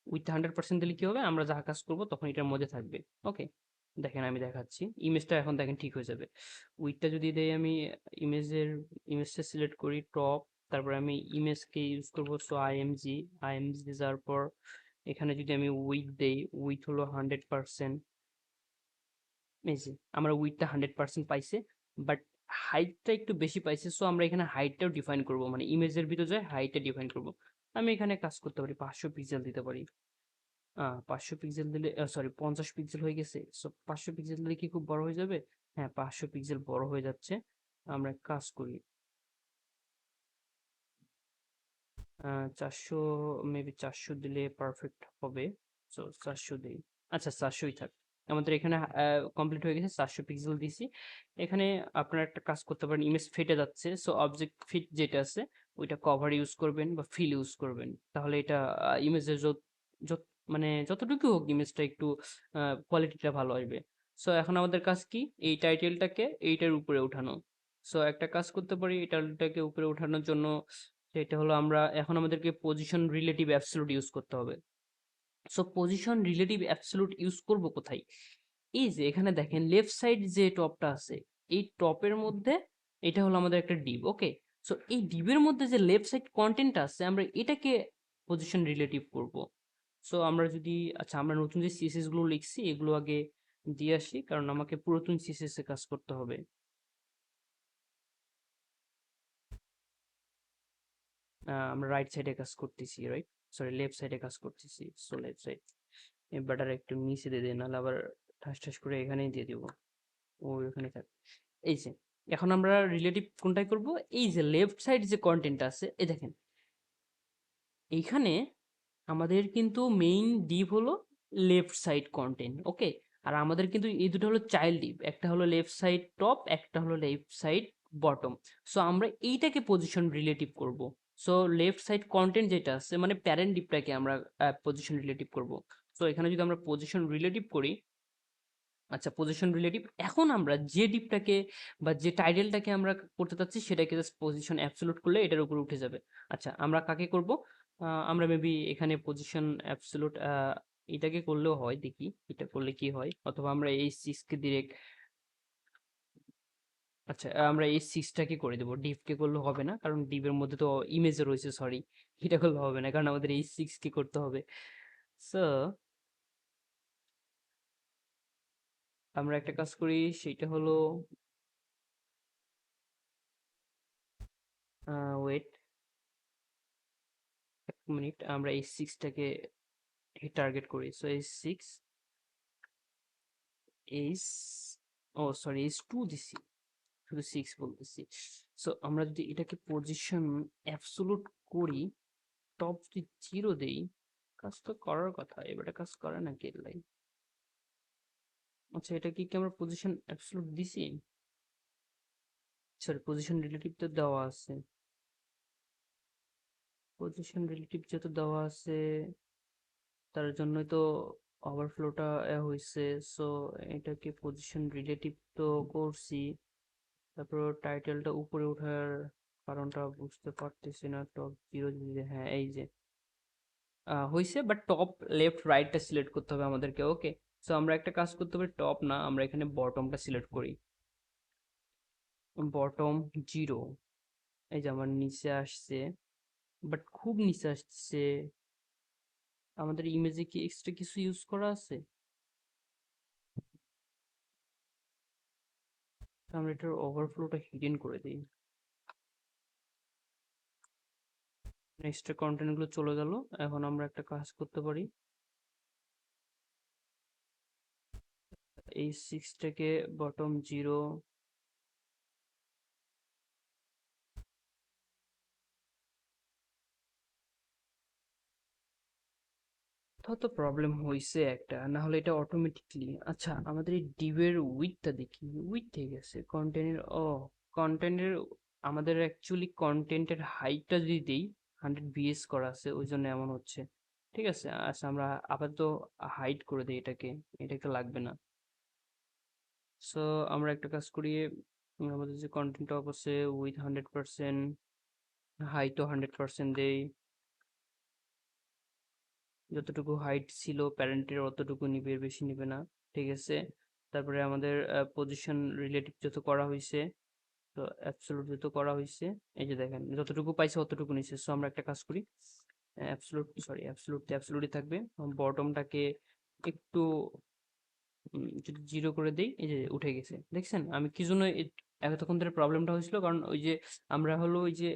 উইথটা 100% দিলে কি হবে, আমরা যা কাজ করব তখন এটার মধ্যে থাকবে। ওকে, দেখেন আমি দেখাচ্ছি, ইমেজটা এখন দেখেন ঠিক হয়ে যাবে। উইথটা যদি দেই আমি ইমেজটা সিলেক্ট করি টপ, তারপর আমি ইমেজকে ইউজ করবো, সো আইএমজি যাওয়ার পর এখানে যদি আমি উইথ দেই, উইথ হলো 100%। এই যে আমরা উইথটা 100% পাইছে, বাট হাইটটা একটু বেশি পাইছে, সো আমরা এখানে হাইটটাও ডিফাইন করব, মানে ইমেজের ভিতরে যায় হাইটটা ডিফাইন করব। আমি এখানে কাজ করতে পারি, 500 পিক্সেল দিতে পারি। 500 পিক্সেল দিলে, সরি 50 পিক্সেল হয়ে গেছে। সো 500 পিক্সেল দিলে কি খুব বড় হয়ে যাবে? হ্যাঁ, 500 পিক্সেল বড় হয়ে যাচ্ছে। আমরা এক কাজ করি, 400, মেবি 400 দিলে পারফেক্ট হবে। সো 400 দিই। আচ্ছা, 400ই থাক। আমাদের এখানে কমপ্লিট হয়ে গেছে, 400 পিক্সেল দিছি। এখানে আপনারা একটা কাজ করতে পারেন, ইমেজ ফেটে যাচ্ছে, সো অবজেক্ট ফিট যেটা আছে ওইটা কভার ইউজ করবেন বা ফিল ইউজ করবেন, তাহলে এটা ইমেজের মানে যতটুকু হোক ইমেজটা একটু কোয়ালিটিটা ভালো আসবে। সো এখন আমাদের কাজ কি, এই টাইটেলটাকে এইটার উপরে উঠানো। সো একটা কাজ করতে পারি, এই টাইটেলটাকে উপরে উঠানোর জন্য, সেটা হলো আমরা এখন আমাদেরকে পজিশন রিলেটিভ অ্যাবসলিউট ইউজ করতে হবে। So position relative absolute use করব কোথায়? এই যে এখানে দেখেন লেফট সাইড যে টপটা আছে, এই টপের মধ্যে এটা হলো আমাদের একটা ডিভ। ওকে, সো এই ডিভের মধ্যে যে লেফট সাইড কন্টেন্ট আছে আমরা এটাকে পজিশন রিলেটিভ করব। সো আমরা যদি, আচ্ছা আমরা নতুন যে সিএসএস গুলো লিখছি এগুলো আগে দিয়ে আসি, কারণ আমাকে পুরাতন সিএসএস এ কাজ করতে হবে। আমরা রাইট সাইডে কাজ করতেছি, রাইট, সরি লেফট সাইডে কাজ করতেছি। সো লেফট সাইড বাটার একটু নিচে দিয়ে দিই, নাহলে আবার ঠাস ঠাস করে এখানেই দিয়ে দিব। ও এখানে থাক। এই যে এখন আমরা রিলেটিভ কোনটাই করব, এই যে লেফট সাইড যে কন্টেন্ট আছে, এই দেখেন এইখানে আমাদের কিন্তু মেইন ডিভ হলো লেফট সাইড কন্টেন্ট। ওকে, আর আমাদের কিন্তু এই দুটো হলো চাইল্ড ডিভ, একটা হলো লেফট সাইড টপ, একটা হলো লেফট সাইড বটম। সো আমরা এইটাকে পজিশন রিলেটিভ করব। সো লেফট সাইড কন্টেন্ট যেটা আছে মানে প্যারেন্ট ডিভটাকে আমরা পজিশন রিলেটিভ করব। সো এখানে যদি আমরা পজিশন রিলেটিভ করি, আচ্ছা পজিশন রিলেটিভ, এখন আমরা যে ডিপটাকে বা যে টাইটেলটাকে আমরা করতে চাচ্ছি সেটাকে জাস্ট পজিশন অ্যাবসলিউট করলে এটার উপর উঠে যাবে। আচ্ছা আমরা কাকে করব, আমরা মেবি এখানে পজিশন অ্যাবসলিউট এটাকে করলেও হয়, দেখি এটা করলে কি হয়, অথবা আমরা এই সিক্সকে ডিরেক্ট, আচ্ছা আমরা এই সিক্সটাকে করে দেবো, ডিভকে করলে হবে না কারণ ডিভের মধ্যে তো ইমেজে রয়েছে, সরি এটা করলে হবে না কারণ আমাদের এই সিক্সকে করতে হবে। সো আমরা একটা কাজ করি, সেটা হলো ওয়েট এক মিনিট, আমরা এই সিক্সটাকে টার্গেট করি। সো এই সিক্স, এইচ, ও সরি এইচ 2 দিছি, শুধু সিক্স বলতেছি। সো আমরা যদি এটাকে পজিশন অ্যাবসোলুট করি, টপ যদি 0 দেই, কাজ তো করার কথা, এবারে কাজ করে না কি লাই। আচ্ছা এটা কি আমরা পজিশন অ্যাবসোলুট দিছি, সরি পজিশন রিলেটিভ তো দেওয়া আছে, পজিশন রিলেটিভ যেহেতু দেওয়া আছে তার জন্যই তো ওভারফ্লোটা হয়েছে। সো এটাকে পজিশন রিলেটিভ তো করছি, তারপর টাইটেলটা উপরে ওঠার কারণটা বুঝতে পারতেছি না। টপ 0 যদি, হ্যাঁ এই যে হয়েছে, বাট টপ লেফট রাইটটা সিলেক্ট করতে হবে আমাদেরকে। ওকে, সো আমরা একটা কাজ করতে পারি, টপ না আমরা এখানে বটমটা সিলেক্ট করি, বটম 0। এই যে আমার নিচে আসছে, বাট খুব নিচে আসছে। আমাদের ইমেজে কি এক্সট্রা কিছু ইউজ করা আছে? আমরা এটার ওভারফ্লোটা হিডেন করে দিই, এক্সট্রা কন্টেন্ট গুলো চলে গেল। এখন আমরা একটা কাজ করতে পারি, এই 6টাকে বটম 0, তাও তো প্রবলেম হয়েছে একটা, না হলে এটা অটোমেটিকলি। আচ্ছা আমাদের এই ডিভের উইথটা দেখি, উইথ ঠিক আছে, কন্টেন্টের কন্টেন্টের আমাদের অ্যাকচুয়ালি কন্টেন্টের হাইটটা যদি দিই 100 BS করা আছে, ওই জন্য এমন হচ্ছে। ঠিক আছে, আচ্ছা আমরা আপাতত হাইট করে দিই এটাকে, এটা একটা লাগবে না। সো আমরা একটা কাজ করি, আমাদের যে কন্টেন্ট টপ আছে উইথ 100%, হাইটও 100% দেই, যতটুকু হাইট ছিল প্যারেন্টের অতটুকু নিবে, এর বেশি নিবে না। ঠিক আছে, তারপরে আমাদের পজিশন রিলেটিভ যত করা হয়েছে, তো অ্যাবসলুট যত করা হয়েছে, এই যে দেখেন যতটুকু পাইছে অতটুকু নিচ্ছে। সো আমরা একটা কাজ করি, অ্যাবসলুটই থাকবে। বটমটাকে একটু যদি 0 করে দেই, এই যে উঠে গেছে, দেখছেন আমি কি জন্য এতক্ষণ ধরে প্রবলেমটা হয়েছিল, কারণ ওই যে আমরা হলো ওই যে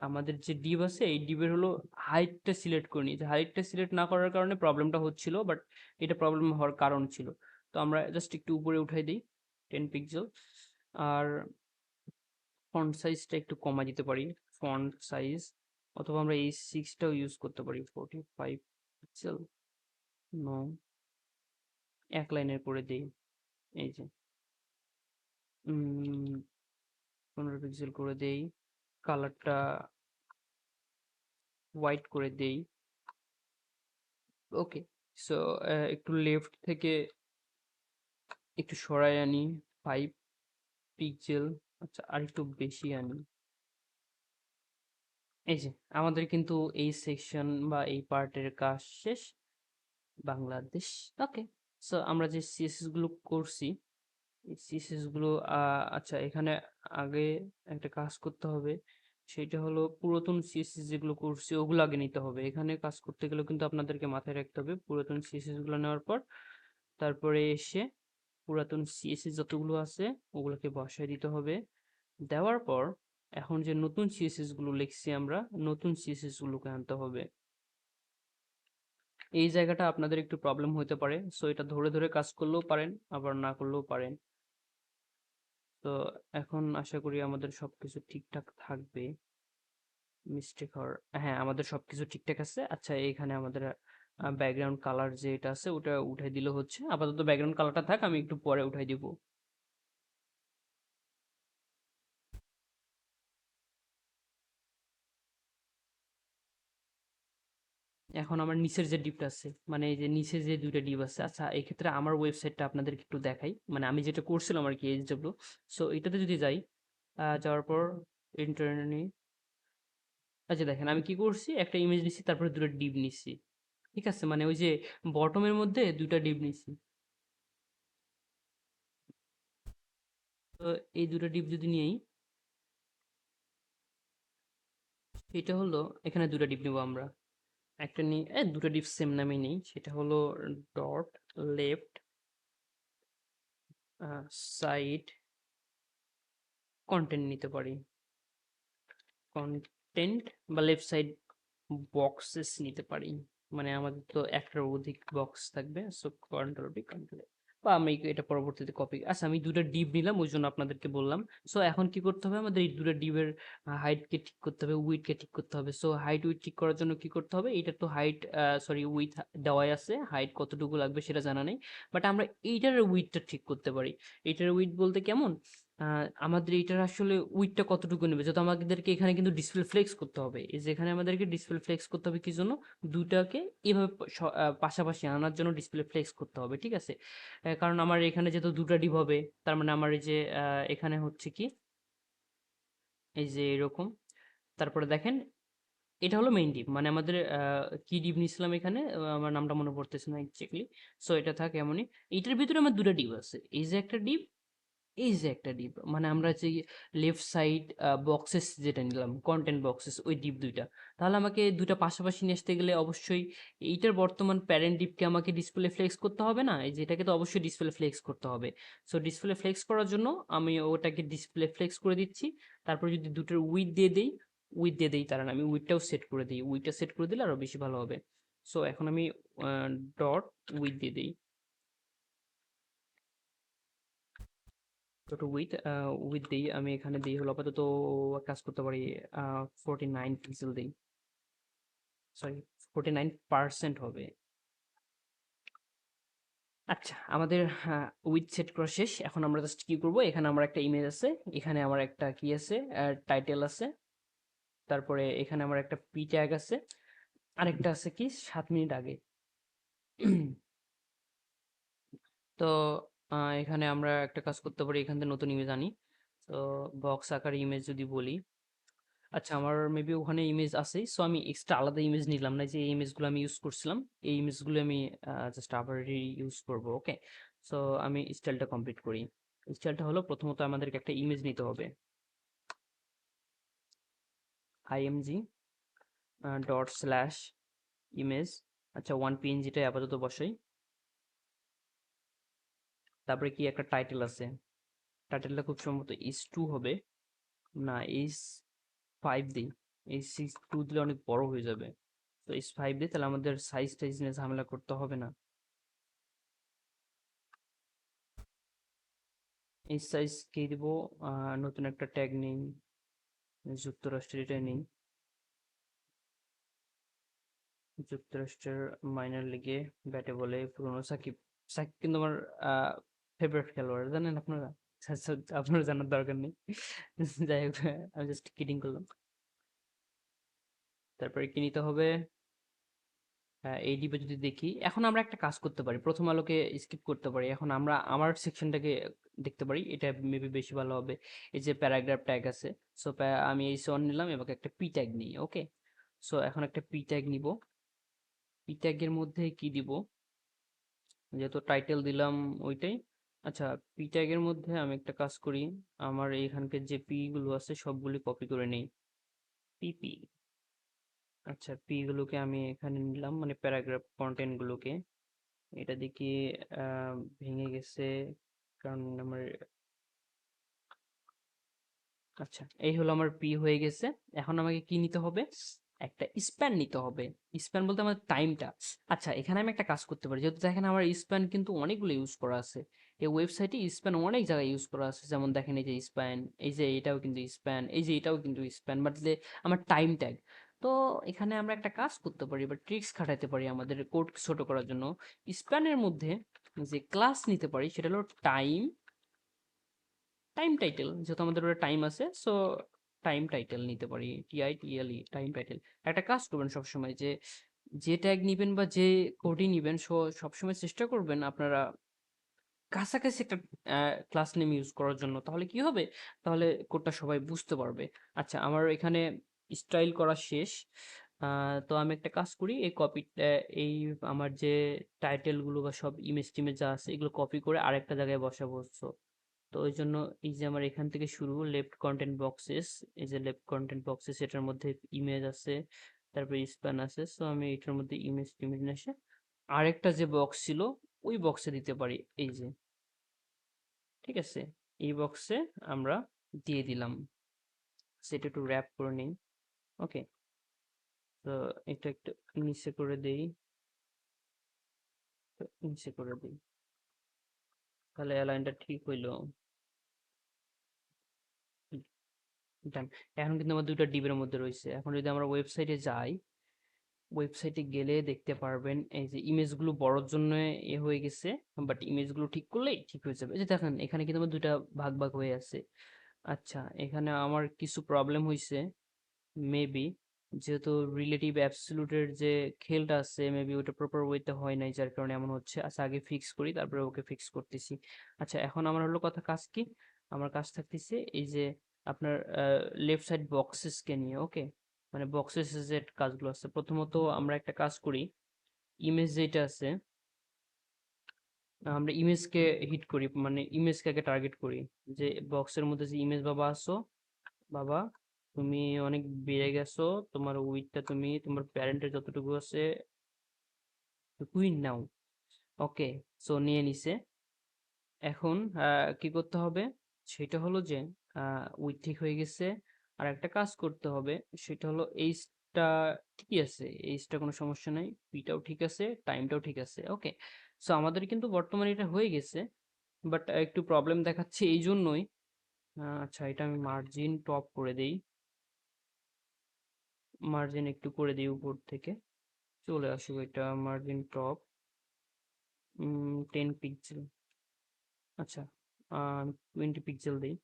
আমাদের যে ডিভ আছে এই ডিভের হলো হাইটটা সিলেক্ট করে নিয়েছি, হাইটটা সিলেক্ট না করার কারণে প্রবলেমটা হচ্ছিল, বাট এটা প্রবলেম হওয়ার কারণ ছিল। তো আমরা জাস্ট একটু উপরে উঠাই দিই 10 পিক্সেল। আর ফন্ট সাইজটা একটু কমা দিতে পারি, ফন্ট সাইজ, অথবা আমরা এই 6টাও ইউজ করতে পারি, 45 পিক্সেল। নো, এক লাইনের করে দিই, এই যে 15 পিক্সেল করে দেই, কালারটা হোয়াইট করে দেই। ওকে, সো একটু লেফট থেকে একটু সরাই আনি 5 পিক্সেল, আচ্ছা আর একটু বেশি আনি। এই যে আমাদের কিন্তু এই সেকশন বা এই পার্টের কাজ শেষ, বাংলাদেশ। ওকে, সো আমরা যে সিএসএস গুলো করছি, এই সিএসএস গুলো আচ্ছা এখানে আগে একটা কাজ করতে হবে, সেটা হলো পুরাতন সিএসএস যেগুলো করছি ওগুলো আগে নিতে হবে। এখানে কাজ করতে গেলেও কিন্তু আপনাদেরকে মাথায় রাখতে হবে, পুরাতন সিএসএস গুলো নেওয়ার পর তারপরে এসে পুরাতন সিএসএস যতগুলো আছে ওগুলোকে বসায় দিতে হবে। দেওয়ার পর এখন যে নতুন সিএসএস গুলো লিখছি আমরা, নতুন সিএসএস গুলোকে আনতে হবে। এই জায়গাটা আপনাদের একটু প্রবলেম হতে পারে, সো এটা ধরে ধরে কাজ করলেও পারেন, আবার না করলেও পারেন। তো এখন আশা করি আমাদের সবকিছু ঠিকঠাক থাকবে, মিস্টেক হওয়ার, হ্যাঁ আমাদের সবকিছু ঠিকঠাক আছে। আচ্ছা এখানে আমাদের ব্যাকগ্রাউন্ড কালার যে এটা আছে ওটা উঠাই দিলে হচ্ছে, আপাতত ব্যাকগ্রাউন্ড কালারটা থাক, আমি একটু পরে উঠাই দিব। এখন আমার নিচের যে ডিপটা আছে, মানে এই যে নিচে যে দুইটা ডিপ আছে, আচ্ছা এই ক্ষেত্রে আমার ওয়েবসাইটটা আপনাদেরকে একটু দেখাই, মানে আমি যেটা করছিলাম আর কি, এইচডব্লিউ। সো এটাতে যদি যাই, যাওয়ার পর ইন্টারনি, আচ্ছা দেখেন আমি কি করছি, একটা ইমেজ নিছি তারপরে দুটো ডিপ নিছি। ঠিক আছে, মানে ওই যে বটমের মধ্যে দুইটা ডিপ নিছি। তো এই দুটো ডিপ যদি নিই, এটা হলো এখানে দুটো ডিপ নেবো আমরা, একটা নিয়ে দুটো ডিপ সেম নামে নেই, সেটা হলো ডট লেফট সাইড কন্টেন্ট নিতে পারি, কন্টেন্ট বা লেফট সাইড বক্সেস নিতে পারি, মানে আমাদের তো একটার অধিক বক্স থাকবে, সো কন্ট্রোল বা আমি এটা পরবর্তীতে কপি, আচ্ছা আমি দুটো ডিপ নিলাম ওই জন্য আপনাদেরকে বললাম। সো এখন কি করতে হবে, আমাদের এই দুটো ডিপের হাইটকে ঠিক করতে হবে, উইডকে ঠিক করতে হবে। সো হাইট উইড ঠিক করার জন্য কি করতে হবে, এটা তো হাইট সরি উইথ দেওয়াই আছে, হাইট কতটুকু লাগবে সেটা জানা নেই, বাট আমরা এইটার উইডটা ঠিক করতে পারি। এইটার উইড বলতে কেমন, আমাদের এইটার আসলে উইডটা কতটুকু নেবে, যত আমাদেরকে এখানে কিন্তু ডিসপ্লে ফ্লেক্স করতে হবে, এই যে এখানে আমাদেরকে ডিসপ্লে ফ্লেক্স করতে হবে কি জন্য, দুটাকে এভাবে পাশাপাশি আনার জন্য ডিসপ্লে ফ্লেক্স করতে হবে। ঠিক আছে, কারণ আমার এখানে যেহেতু দুটা ডিভ হবে, তার মানে আমার এই যে এখানে হচ্ছে কি, এই যে এরকম, তারপরে দেখেন এটা হলো মেইন ডিপ, মানে আমাদের কি ডিপ নিছিলাম এখানে, আমার নামটা মনে পড়তেছে না এক্স্যাক্টলি। সো এটা থাকে এমনই, এইটার ভিতরে আমার দুটা ডিপ আছে, এই যে একটা ডিপ, এই যে একটা ডিপ, মানে আমরা যে লেফট সাইড বক্সেস যেটা নিলাম কন্টেন্ট বক্সেস, ওই ডিপ দুইটা, তাহলে আমাকে দুইটা পাশাপাশি নিয়ে আসতে গেলে অবশ্যই এইটার বর্তমান প্যারেন্ট ডিপকে আমাকে ডিসপ্লে ফ্লেক্স করতে হবে না, এই যে এটাকে তো অবশ্যই ডিসপ্লে ফ্লেক্স করতে হবে। সো ডিসপ্লে ফ্লেক্স করার জন্য আমি ওটাকে ডিসপ্লে ফ্লেক্স করে দিচ্ছি, তারপর যদি দুটোর উইথ দিয়ে দেই, তার আমি উইথটাও সেট করে দিই, উইথটা সেট করে দিলে আরো বেশি ভালো হবে। সো এখন আমি ডট উইথ দিয়ে দিই, ছোট উইথ দিই, আমি এখানে দিই হলো আপাতত কাজ করতে পারি 49 পিক্সেল দিই, সরি 49% হবে। আচ্ছা, আমাদের উইথ সেট করা শেষ। এখন আমরা জাস্ট কি করব, এখানে আমার একটা ইমেজ আছে, এখানে আমার একটা কি আছে, টাইটেল আছে, তারপরে এখানে আমার একটা পি ট্যাগ আছে, আরেকটা আছে কি 7 মিনিট আগে। তো এখানে আমরা একটা কাজ করতে পারি, এখান থেকে নতুন ইমেজ আনি। তো বক্স আকার ইমেজ যদি বলি, আচ্ছা আমার মেবি ওখানে ইমেজ আছে, সো আমি এক্সট্রা আলাদা ইমেজ নিলাম না, যে এই ইমেজগুলো আমি ইউজ করছিলাম এই ইমেজগুলো আমি জাস্ট আবার ইউজ করব। ওকে, সো আমি স্টাইলটা কমপ্লিট করি। স্টাইলটা হলো প্রথমত আমাদেরকে একটা ইমেজ নিতে হবে, img ডট স্ল্যাশ ইমেজ। আচ্ছা 1png-টাই আপাতত বসাই। তারপরে কি একটা টাইটেল আছে, টাইটেলটা খুব সম্ভবত h2 হবে, না h5 দিই, h2 দিলে অনেক বড় হয়ে যাবে, তো h5 দিই, তাহলে আমাদের সাইজ টাইজ নিয়ে ঝামেলা করতে হবে না। এই সাইজ কি দিব, নতুন একটা ট্যাগ নেই, যুক্তরাষ্ট্রের এটাই নেই, যুক্তরাষ্ট্রের মাইনর লিগে ব্যাটে বলে পুরনো সাকিব। সাকিব কিন্তু আমার ফেভারিট খেলোয়াড়, জানেন আপনারা? আচ্ছা, আপনারা জানার দরকার নেই। যাই হোক, আমি জাস্ট কিডিং করলাম। তারপরে কি নিতে হবে, এই ডিপে যদি দেখি, এখন আমরা একটা কাজ করতে পারি, প্রথম আলোকে স্কিপ করতে পারি, এখন আমরা আমার সেকশনটাকে দেখতে পারি, এটা মেবি বেশি ভালো হবে। এই যে প্যারাগ্রাফ ট্যাগ আছে, সো আমি এই সন নিলাম এবং একটা পি ট্যাগ নিই। ওকে, সো এখন একটা পি ট্যাগ নিব, পি ট্যাগের মধ্যে কি দিব, যেহেতু টাইটেল দিলাম ওইটাই। আচ্ছা, পি ট্যাগের মধ্যে আমি একটা কাজ করি, আমার এইখানকার যে পি গুলো আছে সবগুলি কপি করে নেই, পিপি। আচ্ছা, পি গুলোকে আমি এখানে নিলাম, মানে প্যারাগ্রাফ কন্টেন্ট গুলোকে। এটা দেখি ভেঙে গেছে, কারণ আমার, আচ্ছা এই হলো আমার পি হয়ে গেছে। এখন আমাকে কি নিতে হবে, একটা স্প্যান নিতে হবে। স্প্যান বলতে আমার টাইমটা। আচ্ছা, এখানে আমি একটা কাজ করতে পারি, যেহেতু দেখেন আমার স্প্যান কিন্তু অনেকগুলো ইউজ করা আছে, এই ওয়েবসাইটে স্প্যান অনেক জায়গায় ইউজ করা আছে, যেমন দেখেন এই যে স্প্যান, এই যে এটাও কিন্তু স্প্যান, এই যে এটাও কিন্তু স্প্যান, বাট যে আমার টাইম ট্যাগ। তো এখানে আমরা একটা কাজ করতে পারি বা ট্রিক্স খাটাতে পারি আমাদের কোড ছোট করার জন্য। স্প্যানের মধ্যে যে ক্লাস নিতে পারি সেটা হলো টাইম, টাইম টাইটেল, যেহেতু আমাদের ওটা টাইম আছে, সো টাইম টাইটেল নিতে পারি, টিআইটিএলই, টাইম টাইটেল। একটা কাজ করবেন সবসময়, যে যে ট্যাগ নিবেন বা যে কোডই নিবেন, সবসময় চেষ্টা করবেন আপনারা কাছাকাছি একটা ক্লাস নেম ইউজ করার জন্য, তাহলে কি হবে, তাহলে কোডটা সবাই বুঝতে পারবে। আচ্ছা, আমার এখানে স্টাইল করা শেষ। তো আমি একটা কাজ করি, এই কপি, এই আমার যে টাইটেল গুলো বা সব ইমেজ টিমেজ যা আছে এগুলো কপি করে আরেকটা জায়গায় বসাবো। তো ওই জন্য এই যে আমার এখান থেকে শুরু, লেফট কন্টেন্ট বক্সেস, এই যে লেফট কন্টেন্ট বক্সেস, এটার মধ্যে ইমেজ আছে, তারপরে স্প্যান আছে, সো আমি এটার মধ্যে ইমেজ টিমেজ নিয়ে এসে আরেকটা যে বক্স ছিল ওই বক্সে দিতে পারি, এই যে, ঠিক আছে, এই বক্সে আমরা দিয়ে দিলাম। সেটা একটু র্যাপ করে নিই। ওকে, তো এটা একটু নিচে করে দেই, নিচে করে দিই, তাহলে অ্যালাইনটা ঠিক হইলো। ডান। এখন কিন্তু আমার দুইটা ডিবের মধ্যে রয়েছে। এখন যদি আমরা ওয়েবসাইটে যাই, ওয়েবসাইটে গেলে দেখতে পারবেন এই যে ইমেজগুলো বড়র জন্য হয়ে গেছে, বাট ইমেজগুলো ঠিক করলেই ঠিক হয়ে যাবে। এই যে দেখেন এখানে কিন্তু আমার দুইটা ভাগ ভাগ হয়ে আছে। আচ্ছা, এখানে আমার কিছু প্রবলেম হয়েছে মেবি, যেহেতু রিলেটিভ অ্যাবসলিউটের যে খেলটা আছে মেবি ওটা প্রপার ওয়েতে হয় নাই, যার কারণে এমন হচ্ছে। আচ্ছা, আগে ফিক্স করি, তারপরে ওকে ফিক্স করতেছি। আচ্ছা, এখন আমার হলো কথা, কাজ কি, আমার কাজ থাকতেছে এই যে আপনার লেফট সাইড বক্সেসকে নিয়ে। ওকে, মানে বক্সেস যে কাজগুলো আছে, প্রথমত আমরা একটা কাজ করি, ইমেজ যেটা আছে আমরা ইমেজকে হিট করি, মানে ইমেজকে আগে টার্গেট করি, যে বক্সের মধ্যে যে ইমেজ বাবা আসো, বাবা তুমি অনেক বেড়ে গেছো, তোমার উইথটা তুমি তোমার প্যারেন্টের যতটুকু আছে কুইন নাও। ওকে, সো নিয়ে নিছে। এখন কি করতে হবে, সেটা হলো যে উইথ ঠিক হয়ে গেছে, আর একটা কাজ করতে হবে, সেটা হলো এইচটা ঠিকই আছে, এইচটা কোনো সমস্যা নাই, পিটাও ঠিক আছে, টাইমটাও ঠিক আছে। ওকে, সো আমাদের কিন্তু বর্তমানে এটা হয়ে গেছে। বাট একটু প্রবলেম দেখাচ্ছে এই জন্যই। আচ্ছা, এটা আমি মার্জিন টপ করে দেই, মার্জিন একটু করে দিই উপর থেকে, চলে আসুক এটা মার্জিন টপ 10 পিক্সেল। আচ্ছা, 20 পিক্সেল দিই।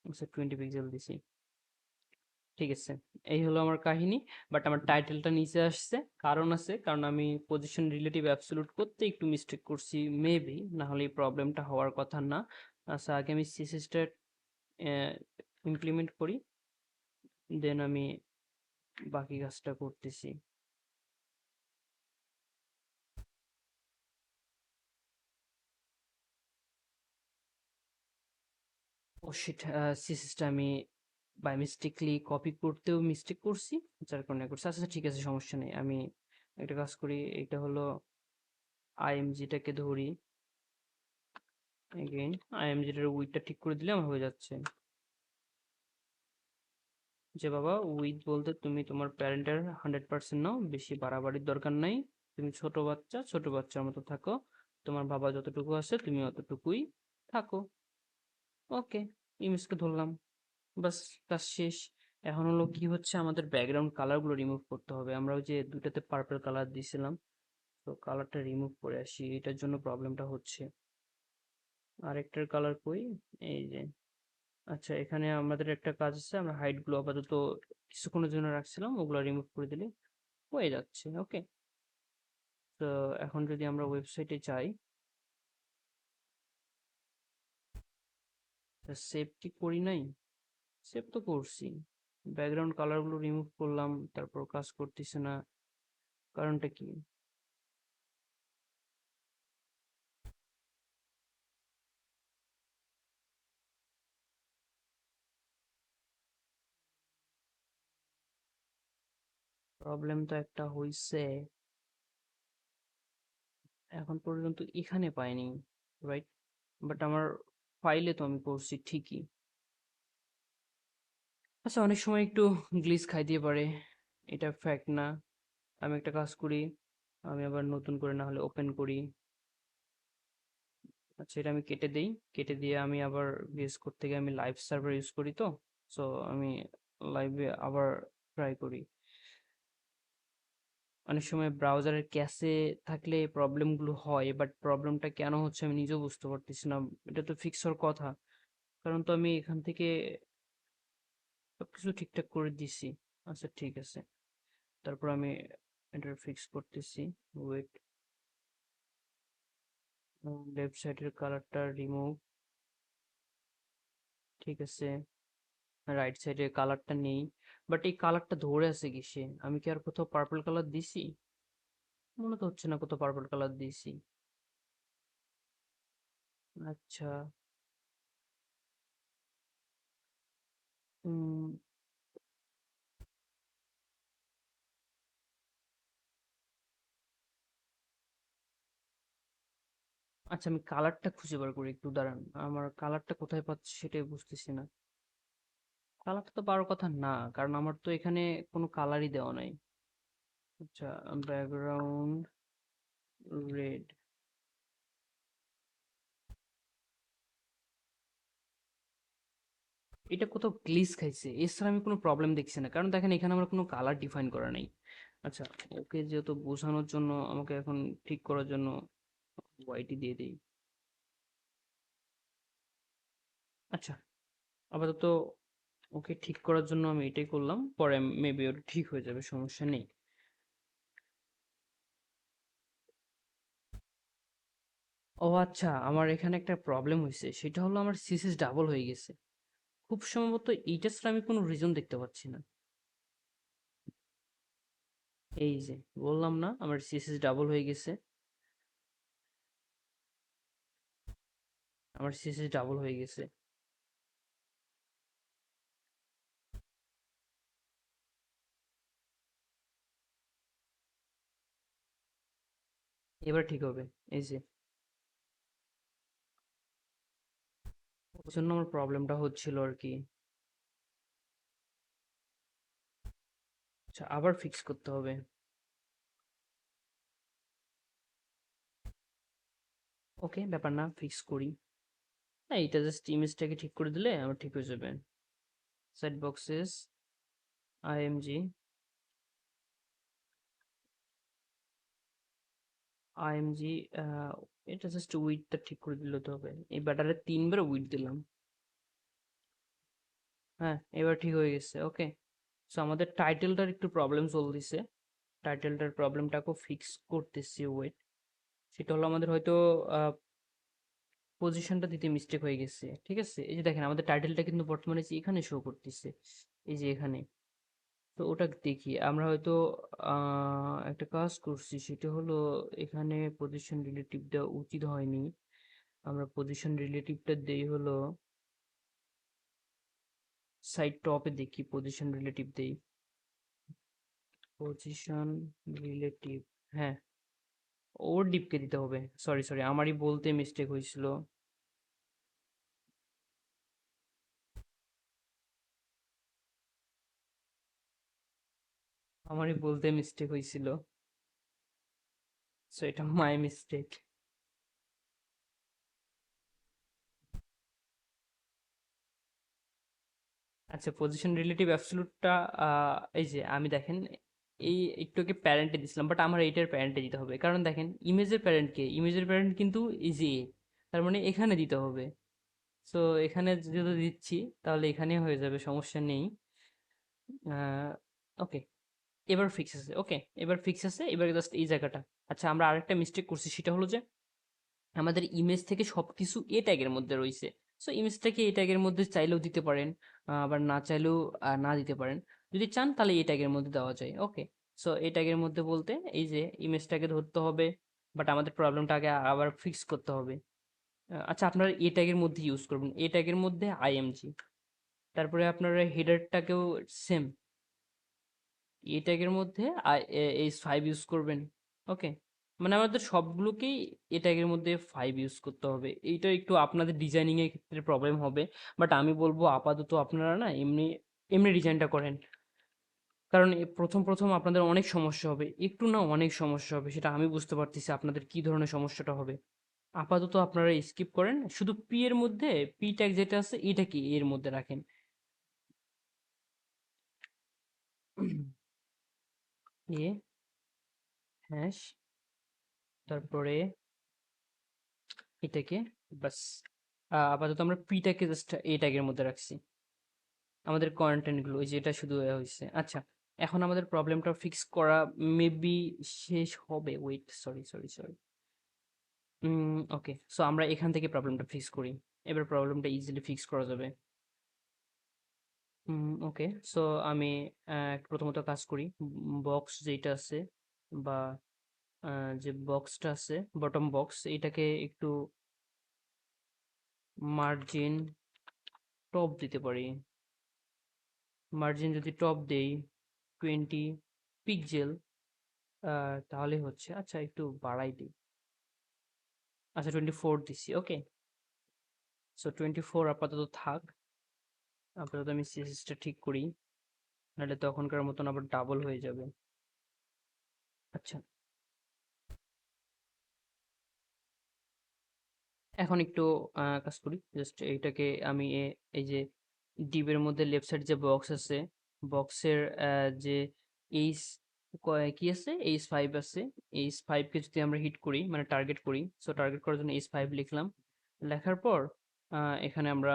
আচ্ছা, 20 পিক্সেল দিছি, ঠিক আছে। এই হলো আমার কাহিনী। বাট আমার টাইটেলটা নিচে আসছে, কারণ আছে, কারণ আমি পজিশন রিলেটিভ অ্যাবসলিউট করতে একটু মিস্টেক করছি মেবি, না হলে এই প্রবলেমটা হওয়ার কথা না। আচ্ছা, আগে আমি সিএসএসটা ইমপ্লিমেন্ট করি, দেন আমি বাকি কাজটা করতেছি। ও শিট, সিএসএসটা আমি বাই মিস্টেকলি কপি করতেও মিস্টেক করছি, যার কারণে করছি। আচ্ছা ঠিক আছে, সমস্যা নেই। আমি একটা কাজ করি, এটা হলো আইএমজিটাকে ধরি, এগেইন আইএমজিটার উইডটা ঠিক করে দিলে আমার হয়ে যাচ্ছে। যে বাবা, উইথ বলতে তুমি তোমার প্যারেন্টের 100% নাও, বেশি বাড়াবাড়ির দরকার নাই। তুমি ছোট বাচ্চা, ছোট বাচ্চার মতো থাকো, তোমার বাবা যতটুকু আছে তুমি অতটুকুই থাকো। ওকে, ইমেজকে ধরলাম, বাস, কাজ শেষ। এখন হলো কি হচ্ছে, আমাদের ব্যাকগ্রাউন্ড কালারগুলো রিমুভ করতে হবে। আমরা ওই যে দুইটাতে পার্পল কালার দিয়েছিলাম, তো কালারটা রিমুভ করে আসি, এটার জন্য প্রবলেমটা হচ্ছে। আরেকটার কালার কই, এই যে। আচ্ছা, এখানে আমাদের একটা কাজ আছে, আমরা হাইট গুলো আপাতত কিছুক্ষণের জন্য রাখছিলাম, ওগুলো রিমুভ করে দিলে হয়ে যাচ্ছে। ওকে, তো এখন যদি আমরা ওয়েবসাইটে যাই, সেভ কি করি নাই? সেভ তো করছি, ব্যাকগ্রাউন্ড কালারগুলো রিমুভ করলাম, তারপর কাজ করতেছে না, কারণটা কি? প্রবলেম তো একটা হইছে, এখন পর্যন্ত এখানে পাইনি, রাইট? বাট আমার ফাইলে তো আমি করছি ঠিকই। আচ্ছা, অনেক সময় একটু গ্লিচ খাই দিয়ে পারে, এটা ফ্যাক্ট না। আমি একটা কাজ করি, আমি আবার নতুন করে না হলে ওপেন করি। আচ্ছা, এটা আমি কেটে দেই, কেটে দিয়ে আমি আবার ভিএস কোড থেকে আমি লাইভ সার্ভার ইউজ করি, তো সো আমি লাইভে আবার ট্রাই করি। অনেক সময় ব্রাউজারের ক্যাশে থাকলে প্রবলেমগুলো হয়, বাট প্রবলেমটা কেন হচ্ছে আমি নিজেও বুঝতে পারতেছি না। এটা তো ফিক্স হওয়ার কথা, কারণ তো আমি এখান থেকে সবকিছু ঠিকঠাক করে দিছি। আচ্ছা ঠিক আছে, তারপর আমি এটা ফিক্স করতেছি। ওয়েট, লেফট সাইডের কালারটা রিমুভ, ঠিক আছে। রাইট সাইডের কালারটা নেই, বাট এই কালারটা ধরে আছে কিসে? আমি কি আর কোথাও পার্পল কালার দিছি? মনে তো হচ্ছে না কোথাও পার্পল কালার দিছি। আচ্ছা, উম, আচ্ছা, আমি কালারটা খুঁজে বার করি, একটু দাঁড়ান। আমার কালারটা কোথায় পাচ্ছি সেটাই বুঝতেছি না। কালারটা তো পাওয়ার কথা না, কারণ আমার তো এখানে কোনো কালারই দেওয়া নাই। আচ্ছা, ব্যাকগ্রাউন্ড রেড, এটা কোথাও গ্লিচ খাইছে, এছাড়া আমি কোনো প্রবলেম দেখছি না, কারণ দেখেন এখানে আমার কোনো কালার ডিফাইন করা নেই। আচ্ছা, ওকে যেহেতু বোঝানোর জন্য, আমাকে এখন ঠিক করার জন্য ওয়াইটি দিয়ে দিই। আচ্ছা, আপাতত ওকে ঠিক করার জন্য আমি এটাই করলাম, পরে মেবি ওটা ঠিক হয়ে যাবে, সমস্যা নেই। ও আচ্ছা, আমার এখানে একটা প্রবলেম হয়েছে, সেটা হলো আমার সিসিস ডাবল হয়ে গেছে। খুব সম্ভবত এইটা ছাড়া আমি কোনো রিজন দেখতে পাচ্ছি না। এই যে বললাম না, আমার সিসিস ডাবল হয়ে গেছে, আমার সিসিস ডাবল হয়ে গেছে। এবার ঠিক হবে, এই যে। ওই জন্য আমার প্রবলেমটা হচ্ছিল আর কি। আচ্ছা, আবার ফিক্স করতে হবে। ওকে, ব্যাপার না, ফিক্স করি। হ্যাঁ, এটা জাস্ট ইমেজটাকে ঠিক করে দিলে আমার ঠিক হয়ে যাবে। সেট বক্সেস আইএমজি আইএমজি এটা জাস্ট উইডটা ঠিক করে দিলে তো হবে। এই ব্যাটারে 3 বার উইড দিলাম। হ্যাঁ, এবার ঠিক হয়ে গেছে। ওকে, সো আমাদের টাইটেলটার একটু প্রবলেম চলতেছে। টাইটেলটার প্রবলেমটাকেও ফিক্স করতেছি, ওয়েট। সেটা হলো আমাদের হয়তো পজিশনটা দিতে মিস্টেক হয়ে গেছে। ঠিক আছে, এই যে দেখেন আমাদের টাইটেলটা কিন্তু বর্তমানে যে এখানে শো করতেছে, এই যে এখানে। তো ওটা দেখি আমরা হয়তো একটা কাজ করছি, সেটা হলো এখানে পজিশন রিলেটিভ দেওয়া উচিত হয়নি। আমরা পজিশন রিলেটিভটা দেই হলো সাইড টপে, দেখি পজিশন রিলেটিভ দেই। পজিশন রিলেটিভ, হ্যাঁ, ওর ডিপকে দিতে হবে। সরি সরি, আমারই বলতে মিস্টেক হয়েছিল। আমারই বলতে মিস্টেক হয়েছিল। সো এটা মাই মিস্টেক। আচ্ছা, পজিশন রিলেটিভ অ্যাবসলিউটটা এই যে আমি দেখেন এই একটু আগে প্যারেন্টে দিছিলাম, বাট আমার এইটার প্যারেন্টে দিতে হবে, কারণ দেখেন ইমেজের প্যারেন্ট কে, ইমেজের প্যারেন্ট কিন্তু এই যে A, তার মানে এখানে দিতে হবে। সো এখানে যদি দিচ্ছি তাহলে এখানে হয়ে যাবে, সমস্যা নেই। ওকে, এবার ফিক্স আছে। ওকে, এবার ফিক্স আছে, এবার জাস্ট এই জায়গাটা। আচ্ছা, আমরা আরেকটা মিস্টেক করছি, সেটা হলো যে আমাদের ইমেজ থেকে সবকিছু এ ট্যাগের মধ্যে রয়েছে। সো ইমেজটাকে এ ট্যাগের মধ্যে চাইলেও দিতে পারেন, আবার না চাইলেও না দিতে পারেন। যদি চান তাহলে এ ট্যাগের মধ্যে দেওয়া যায়। ওকে, সো এ ট্যাগের মধ্যে বলতে এই যে ইমেজটাকে ধরতে হবে, বাট আমাদের প্রবলেমটা আগে আবার ফিক্স করতে হবে। আচ্ছা, আপনারা এ ট্যাগের মধ্যে ইউজ করবেন, এ ট্যাগের মধ্যে আইএমজি। তারপরে আপনারা হেডারটাকেও সেম এ ট্যাগের মধ্যে এইচ5 ইউজ করবেন। ওকে, মানে আমাদের সবগুলোকেই এ ট্যাগের মধ্যে 5 ইউজ করতে হবে। এইটা একটু আপনাদের ডিজাইনিং এর ক্ষেত্রে প্রবলেম হবে, বাট আমি বলবো আপাতত আপনারা না এমনি এমনি ডিজাইনটা করেন। কারণ প্রথম প্রথম আপনাদের অনেক সমস্যা হবে, একটু না অনেক সমস্যা হবে, সেটা আমি বুঝতে পারতেছি আপনাদের কি ধরনের সমস্যাটা হবে। আপাতত আপনারা স্কিপ করেন, শুধু পি এর মধ্যে পি ট্যাগ যেটা আছে এটা কি এর মধ্যে রাখেন। এ হ্যাশ, তারপরে এটাকে, বাস। আপাতত আমরা পিটাকে জাস্ট এই ট্যাগের মধ্যে রাখছি, আমাদের কন্টেন্ট গুলো ওই যে এটা শুধু হয়েছে। আচ্ছা, এখন আমাদের প্রবলেমটা ফিক্স করা মেবি শেষ হবে। Wait, sorry sorry sorry. Okay, so আমরা এখান থেকে প্রবলেমটা ফিক্স করি। এবার প্রবলেমটা ইজিলি ফিক্স করা যাবে। ওকে, সো আমি প্রথমত কাজ করি। বক্স যেটা আছে, বা যে বক্সটা আছে, বটম বক্স, এটাকে একটু মার্জিন টপ দিতে পারি। মার্জিন যদি টপ দেই 20 পিক্সেল, তাহলে হচ্ছে। আচ্ছা, একটু বাড়াই দিই। আচ্ছা, 24 দিচ্ছি। ওকে, সো 24 আপাতত থাক। আপাতত আমি সিএসএসটা ঠিক করি, নাহলে তখনকার মতন আবার ডাবল হয়ে যাবে। আচ্ছা, এখন একটু কাজ করি। জাস্ট এইটাকে আমি এই যে ডিবের মধ্যে লেফট সাইড যে বক্স আছে, বক্সের যে এইচ কি আছে, H5 আছে। H5 কে যদি আমরা হিট করি, মানে টার্গেট করি, সো টার্গেট করার জন্য H5 লিখলাম। লেখার পর এখানে আমরা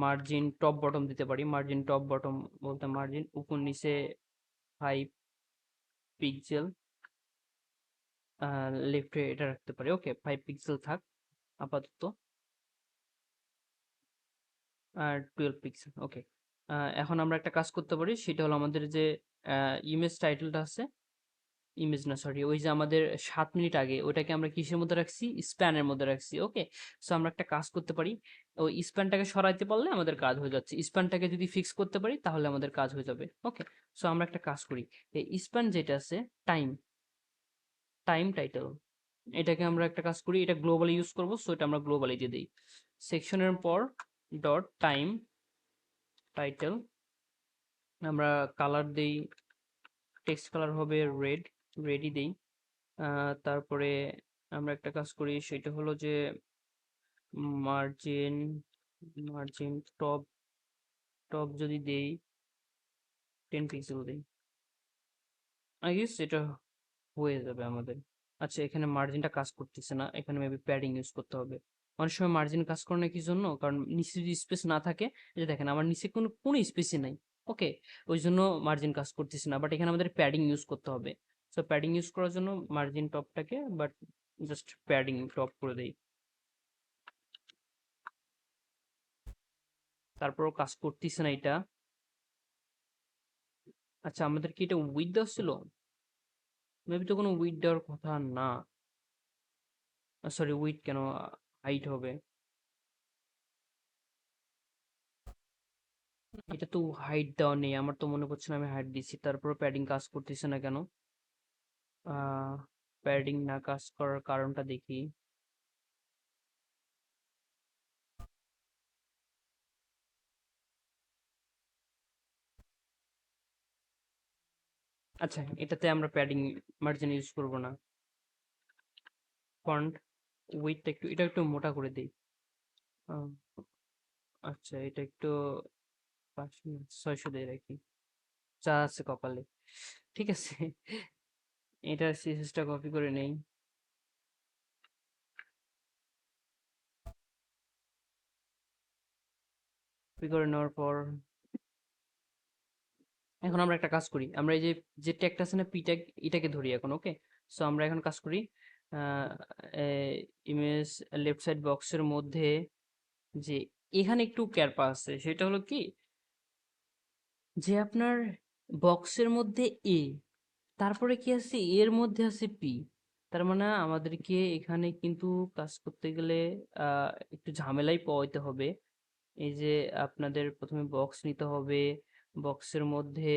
মার্জিন টপ বটম দিতে পারি। মার্জিন টপ বটম বলতে মার্জিন উপর নিচে 5 পিক্সেল, লেফটে এটা রাখতে পারি। ওকে, 5 পিক্সেল থাক আপাতত। আর 12 পিক্সেল। ওকে, এখন আমরা একটা কাজ করতে পারি, সেটা হলো আমাদের যে ইমেজ টাইটেলটা আছে, ইমেজ না সরি, ওই যে আমাদের 7 মিনিট আগে ওটাকে আমরা কিসের মধ্যে রাখছি, স্প্যানের মধ্যে রাখছি। ওকে, সো আমরা একটা কাজ করতে পারি, ওই স্প্যানটাকে সরাইতে পারলে আমাদের কাজ হয়ে যাচ্ছে। স্প্যানটাকে যদি ফিক্স করতে পারি তাহলে আমাদের কাজ হয়ে যাবে। ওকে, সো আমরা একটা কাজ করি, এই স্প্যান যেটা আছে, টাইম, টাইম টাইটেল, এটাকে আমরা একটা কাজ করি, এটা গ্লোবালি ইউজ করবো, সো এটা আমরা গ্লোবালি দিয়ে দিই। সেকশনের পর ডট টাইম টাইটেল, আমরা কালার দেই, টেক্সট কালার হবে রেড, রেডই দেই। তারপরে আমরা একটা কাজ করি, সেটা হলো যে মার্জিন মার্জিন টপ টপ যদি দেই 10 পিক্সেল দেই, আই গেস এটা হয়ে যাবে আমাদের। আচ্ছা, এখানে মার্জিনটা কাজ করতেছে না, এখানে মেবি প্যাডিং ইউজ করতে হবে। অনেক সময় মার্জিন কাজ করে না কি জন্য, কারণ নিচে যদি স্পেস না থাকে, এই যে দেখেন আমার নিচে কোনো স্পেসই নাই। ওকে, ওই জন্য মার্জিন কাজ করতেছে না, বাট এখানে আমাদের প্যাডিং ইউজ করতে হবে। সো প্যাডিং ইউজ করার জন্য মার্জিন টপটাকে বাট জাস্ট প্যাডিং টপ করে দেই, তারপরও কাজ করতেছে না এটা। আচ্ছা, আমাদের কি এটা উইথ দেওয়া ছিল? মেবি তো কোনো উইথ দেওয়ার কথা না। সরি, উইথ কেন, হাইট হবে। এটা তো হাইট দেওয়া নেই, আমার তো মনে করছে না আমি হাইট দিচ্ছি, তারপর প্যাডিং কাজ করতেছে না কেন? প্যাডিং না কাজ করার কারণটা দেখি। আচ্ছা, এটাতে আমরা প্যাডিং মার্জিন ইউজ করব না। ফন্ট উইথটা একটু, এটা একটু মোটা করে দিই। আহ, আচ্ছা, এটা একটু 600 দিয়ে রাখি, যা আছে কপালে। ঠিক আছে, এটা সিএসএসটা কপি করে নেই। কপি করে নেওয়ার পর এখন আমরা একটা কাজ করি, আমরা এই যে যে ট্যাগটা আছে না, পি ট্যাগ, এটাকে ধরি এখন। ওকে, সো আমরা এখন কাজ করি, ইমেজ লেফট সাইড বক্সের মধ্যে যে এখানে একটু ক্যারপা আছে, সেটা হলো কি যে আপনার বক্সের মধ্যে এ, তারপরে কি আছে, এর মধ্যে আছে পি। তার মানে আমাদেরকে এখানে কিন্তু কাজ করতে গেলে একটু ঝামেলাই পোহাইতে হবে। এই যে আপনাদের প্রথমে বক্স নিতে হবে, বক্সের মধ্যে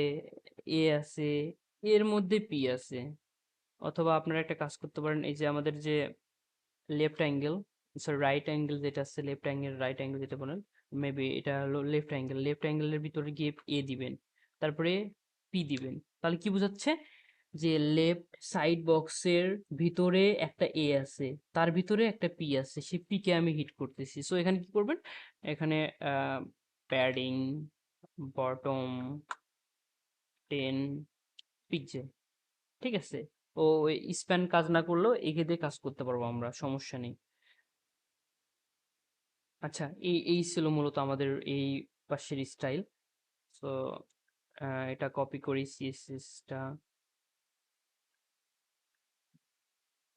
এ আছে, এর মধ্যে পি আছে। অথবা আপনারা একটা কাজ করতে পারেন, এই যে আমাদের যে left angle, sorry right angle যেটা আছে, লেফট অ্যাঙ্গেল রাইট অ্যাঙ্গেল যেটা বলেন, মেবি এটা হলো লেফট অ্যাঙ্গেল। লেফট অ্যাঙ্গেলের ভিতরে গিয়ে এ দিবেন, তারপরে পি দিবেন। তাহলে কি বোঝাচ্ছে যে লেফট সাইড বক্সের ভিতরে একটা এ আছে, তার ভিতরে একটা পি আছে, সেই পি কে আমি হিট করতেছি। সো এখানে কি করবেন, এখানে প্যাডিং বটম 10 পিক্সেল, ঠিক আছে। ও স্প্যান কাজ না করলেও একে দিয়ে কাজ করতে পারবো আমরা, সমস্যা নেই। আচ্ছা, এই ছিল মূলত আমাদের এই পাশের স্টাইল। সো এটা কপি করি, সিএসএসটা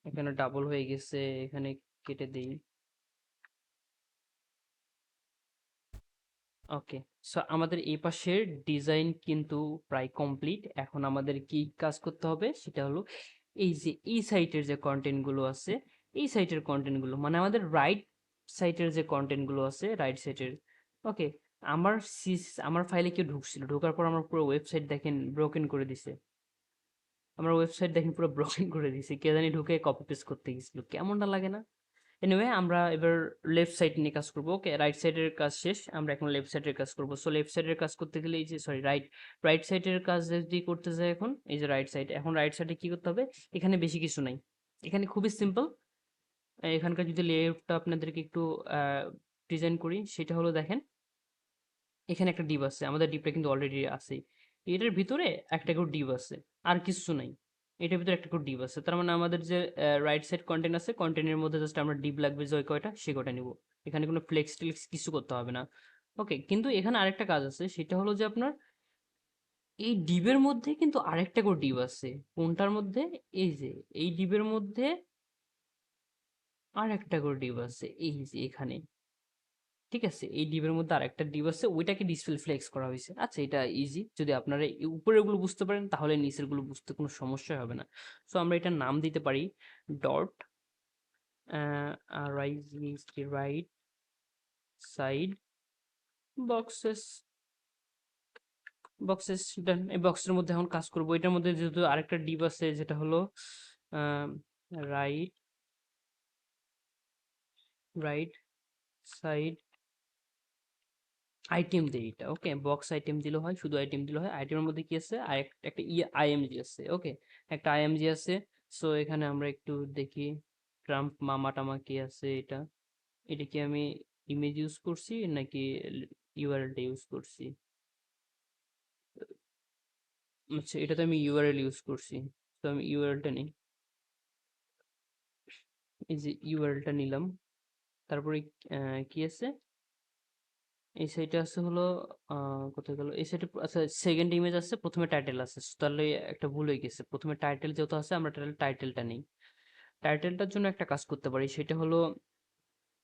এখানে ডাবল হয়ে গেছে, এখানে কেটে দেই। ওকে, সো আমাদের এই পাশের ডিজাইন কিন্তু প্রায় কমপ্লিট। এখন আমাদের কি কাজ করতে হবে, সেটা হলো এই যে এই সাইটের যে কন্টেন্ট গুলো আছে, এই সাইটের কন্টেন্ট গুলো মানে আমাদের রাইট সাইটের যে কন্টেন্ট গুলো আছে, রাইট সাইটের। ওকে, আমার ফাইলে কেউ ঢুকছিল, ঢোকার পর আমার পুরো ওয়েবসাইট দেখেন ব্রোকেন করে দিছে। আমার ওয়েবসাইট দেখেন পুরো ব্রোকেন করে দিছে, কে জানি ঢুকে কপি পেস্ট করতে গেছিল, কেমনটা লাগে না? এনিওয়ে, আমরা এবার লেফট সাইড নিয়ে কাজ করবো। ওকে, রাইট সাইডের কাজ শেষ, আমরা এখন লেফট সাইডের কাজ করবো। সো লেফট সাইডের কাজ করতে গেলে এই যে সরি রাইট রাইট সাইডের কাজ যদি করতে যাই, এখন এই যে রাইট সাইড, এখন রাইট সাইডে কি করতে হবে, এখানে বেশি কিছু নাই, এখানে খুবই সিম্পল। এখানকার যদি লেআউটটা আপনাদেরকে একটু ডিজাইন করি, সেটা হলো দেখেন, এখানে একটা ডিভ আছে, আমাদের ডিভটা কিন্তু অলরেডি আছে, এটার ভিতরে একটা করে ডিভ আছে, আর কিছু নাই। এটার ভিতরে একটা করে ডিভ আছে, তার মানে আমাদের যে রাইট সাইড কন্টেন্ট আছে, কন্টেন্টের মধ্যে জাস্ট আমরা ডিভ লাগবে যে ওই কয়টা, সে কয়টা নিব। এখানে কোনো ফ্লেক্স টেক্স কিছু করতে হবে না। ওকে, কিন্তু এখানে আরেকটা কাজ আছে, সেটা হলো যে আপনার এই ডিবের মধ্যে কিন্তু আরেকটা করে ডিভ আছে। কোনটার মধ্যে? এই যে এই ডিবের মধ্যে আর একটা করে ডিভ আছে, এই যে এখানে। ঠিক আছে, এই ডিবের মধ্যে আরেকটা ডিভ আছে, ওইটাকে ডিসপ্লে ফ্লেক্স করা হয়েছে। আচ্ছা, এটা ইজি, যদি আপনারা এই উপরের গুলো বুঝতে পারেন তাহলে নিচের গুলো বুঝতে কোনো সমস্যা হবে না। সো আমরা এটার নাম দিতে পারি dot right side boxes. Boxes done. এই বক্সের মধ্যে এখন কাজ করবো, এটার মধ্যে যেহেতু আরেকটা ডিভ আছে, যেটা হলো রাইট রাইট সাইড আইটেম দেই এটা। ওকে, বক্স আইটেম দিলে হয়, শুধু আইটেম দিলে হয়। আইটেমের মধ্যে কি আছে, একটা আইএমজি আছে। ওকে, একটা আইএমজি আছে। সো এখানে আমরা একটু দেখি, ট্রাম্প মামা টামা কি আছে এটা, এটা কি আমি ইমেজ ইউজ করছি নাকি ইউআরএলটা ইউজ করছি? আচ্ছা, এটা তো আমি ইউআরএল ইউজ করছি, তো আমি ইউআরএলটা নিই। এই যে ইউআরএলটা নিলাম, তারপরে কি আছে, এই সাইটে আছে হলো কোথায় গেল, এই সাইটে আচ্ছা সেকেন্ড ইমেজ আছে, প্রথমে টাইটেল আছে। তাহলে একটা ভুল হয়ে গেছে, প্রথমে টাইটেল যেহেতু আছে আমরা টাইটেলটা নেই। টাইটেলটার জন্য একটা কাজ করতে পারি, সেটা হলো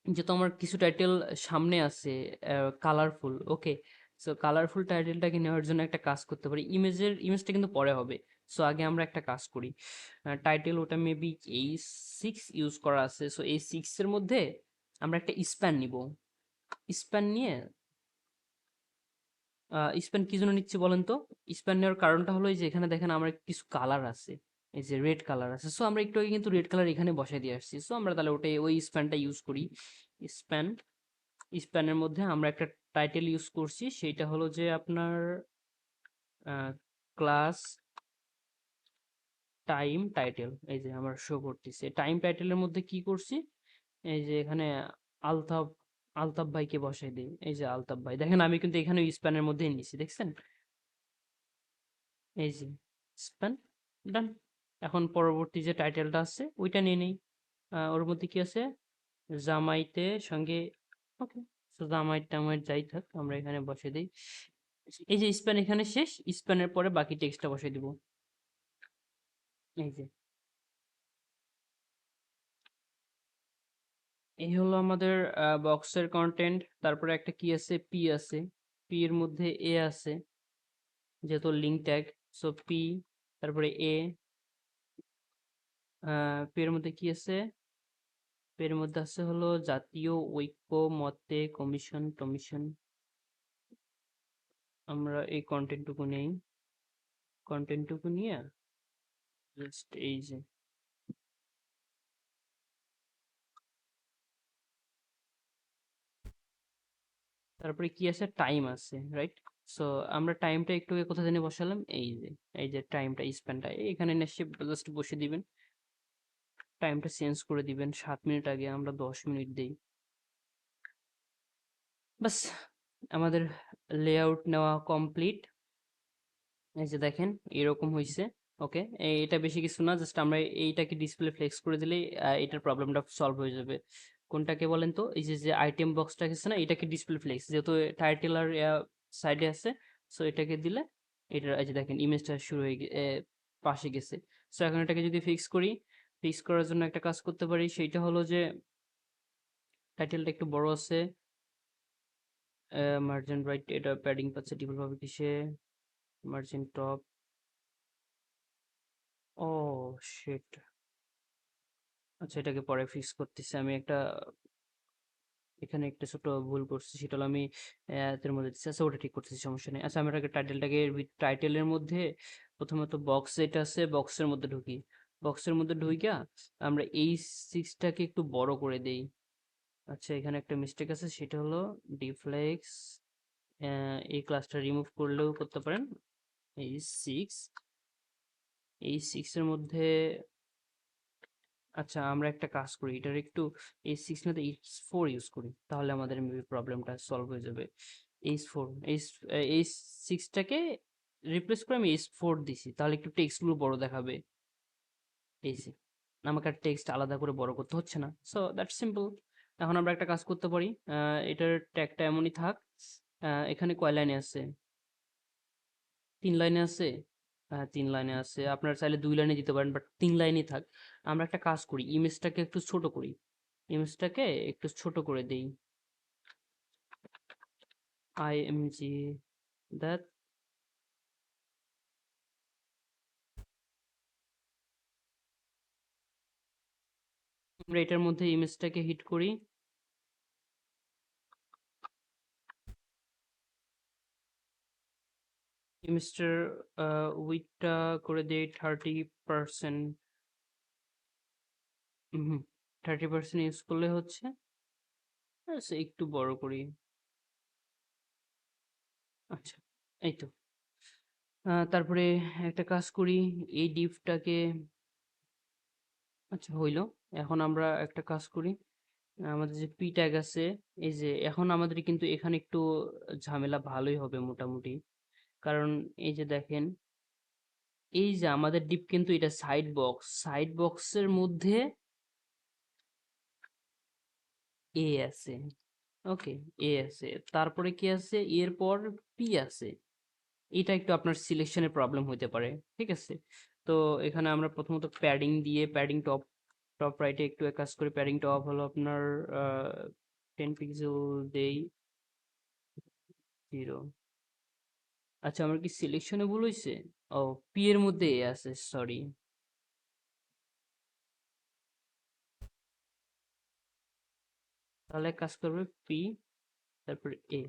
যেহেতু আমার কিছু টাইটেল সামনে আছে কালারফুল, ওকে, সো কালারফুল টাইটেলটাকে নেওয়ার জন্য একটা কাজ করতে পারি। ইমেজটা কিন্তু পরে হবে, সো আগে আমরা একটা কাজ করি। টাইটেল ওটা মেবি এই 6 ইউজ করা আছে, সো এই 6 এর মধ্যে আমরা একটা স্প্যান নিব। স্প্যান নিয়ে স্প্যান কি জন্য নিচ্ছি বলেন তো? স্প্যান নেওয়ার কারণটা হলো এই যে এখানে দেখেন আমার কিছু কালার আছে, এই যে রেড কালার আছে, সো আমরা একটু আগে কিন্তু রেড কালার এখানে বসাই দিয়ে আসছি, সো আমরা তাহলে ওটাই ওই স্প্যানটা ইউজ করি। স্প্যান, স্প্যানের মধ্যে আমরা একটা টাইটেল ইউজ করছি, সেইটা হলো যে আপনার ক্লাস টাইম টাইটেল। এই যে আমার শো করতেছে টাইম টাইটেলের মধ্যে কি করছি, এই যে এখানে আলতাফ, আলতাফ ভাইকে বসাই দিই, এই যে আলতাফ ভাই, দেখেন আমি কিন্তু এখানে স্প্যানের মধ্যে নিছি, দেখছেন? এই যে স্প্যান, ডান। এখন পরবর্তী যে টাইটেলটা আছে ওইটা নিয়ে নেই। ওর মধ্যে কি আছে, জামাইতে সঙ্গে, ওকে, তো জামাইট টামাইট যাই থাক আমরা এখানে বসে দিই। এই যে স্প্যান এখানে শেষ, স্প্যানের পরে বাকি টেক্সটটা বসে দিব। এই যে এই হলো আমাদের বক্সের কন্টেন্ট। তারপরে একটা কি আছে, পি আছে, পি এর মধ্যে এ আছে, যেহেতু লিঙ্ক ট্যাগ, সো পি, তারপরে এ, পি এর মধ্যে কি আছে, পি এর মধ্যে আছে হলো জাতীয় ঐক্য মতে কমিশন টমিশন। আমরা এই কন্টেন্টটুকু নেই, কন্টেন্টটুকু নিয়ে জাস্ট এই যে তারপরে কি আছে, টাইম আছে, রাইট? সো আমরা টাইমটা একটু আগে কোথা জানি বসালাম, এই যে এই যে টাইমটা স্প্যানটা এখানে নিশ্চয়ই জাস্ট বসে দিবেন, টাইমটা চেঞ্জ করে দিবেন, 7 মিনিট আগে আমরা 10 মিনিট দেই। বাস, আমাদের লেআউট নেওয়া কমপ্লিট। এই যে দেখেন এরকম হয়েছে, ওকে। এটা বেশি কিছু না, জাস্ট আমরা এইটাকে ডিসপ্লে ফ্লেক্স করে দিলেই এটার প্রবলেমটা সলভ হয়ে যাবে। কোনটাকে বলেন তো, এই যে যে আইটেম বক্সটা আছে না, এটাকে ডিসপ্লে ফ্লেক্স, যেহেতু টাইটেল আর সাইডে আছে, সো এটাকে দিলে এটা, এই যে দেখেন ইমেজটা শুরু হয়ে পাশে গেছে। সো এখন এটাকে যদি ফিক্স করি, ফিক্স করার জন্য একটা কাজ করতে পারি, সেইটা হলো যে টাইটেলটা একটু বড় আছে, মার্জিন রাইট, এটা প্যাডিং পাচ্ছে ডিফল্ট ভাবে কিসে, মার্জিন টপ, ও শিট, আচ্ছা এটাকে পরে ফিক্স করতেছি। আমি একটা এখানে একটা ছোট ভুল করছি, সেটা হলো আমি এর মধ্যে দিচ্ছি, আচ্ছা ওটা ঠিক করতেছি, সমস্যা নেই। আচ্ছা আমরা টাইটেলটাকে, টাইটেলের মধ্যে প্রথমত বক্স যেটা আছে বক্সের মধ্যে ঢুকি, বক্সের মধ্যে ঢুইকা আমরা এই সিক্সটাকে একটু বড় করে দেই। আচ্ছা এখানে একটা মিস্টেক আছে, সেটা হলো ডিফ্লেক্স, এই ক্লাসটা রিমুভ করলেও করতে পারেন। এই সিক্স, এই সিক্সের মধ্যে, আচ্ছা আমরা একটা কাজ করি, এটার একটু H6 না তো H4 ইউজ করি, তাহলে আমাদের মেবি প্রবলেমটা সলভ হয়ে যাবে। H4, H6টাকে রিপ্লেস করে আমি H4 দিছি, তাহলে একটু টেক্সটগুলো বড় দেখাবে। এই যে আমাকে আর টেক্সট আলাদা করে বড় করতে হচ্ছে না, সো দ্যাটস সিম্পল। এখন আমরা একটা কাজ করতে পারি, এটার ট্যাগটা এমনই থাক। এখানে কয় লাইনে আছে, 3 লাইনে আছে, হ্যাঁ 3 লাইনে আছে, আপনারা চাইলে 2 লাইনে দিতে পারেন, বাট 3 লাইনই থাক। আমরা একটা কাজ করি, ইমেজটাকে একটু ছোট করি, ইমেজটাকে একটু ছোট করে দেই, img দ্যাট, আমরা এটার মধ্যে ইমেজটাকে হিট করি, ইমেজটার উইডথটা করে দেই 30%। হুম, 30% ইউজ করলে হচ্ছে, আচ্ছা একটু বড় করি, আচ্ছা এই তো। তারপরে একটা কাজ করি, এই ডিপটাকে আচ্ছা হইলো। এখন আমরা একটা কাজ করি। আমাদের যে পি ট্যাগ আছে, এই যে এখন আমাদের কিন্তু এখানে একটু ঝামেলা ভালোই হবে মোটামুটি। কারণ এই যে দেখেন, এই যে আমাদের ডিপ কিন্তু এটা সাইড বক্সের মধ্যে এ আছে। ওকে, এ আছে, তারপরে কি আছে, এর পর পি আছে। এটা একটু আপনার সিলেকশনের প্রবলেম হতে পারে, ঠিক আছে? তো এখানে আমরা প্রথমত প্যাডিং দিয়ে, প্যাডিং টপ টপ রাইটে একটু কাজ করি। প্যাডিং টপ হলো আপনার 10 পিক্সেল দেই, 0। আচ্ছা, আমার কি সিলেকশনে ভুল হয়েছে? ও, পি এর মধ্যে এ আছে, সরি। তাহলে এক কাজ করবে, পি তারপর এ।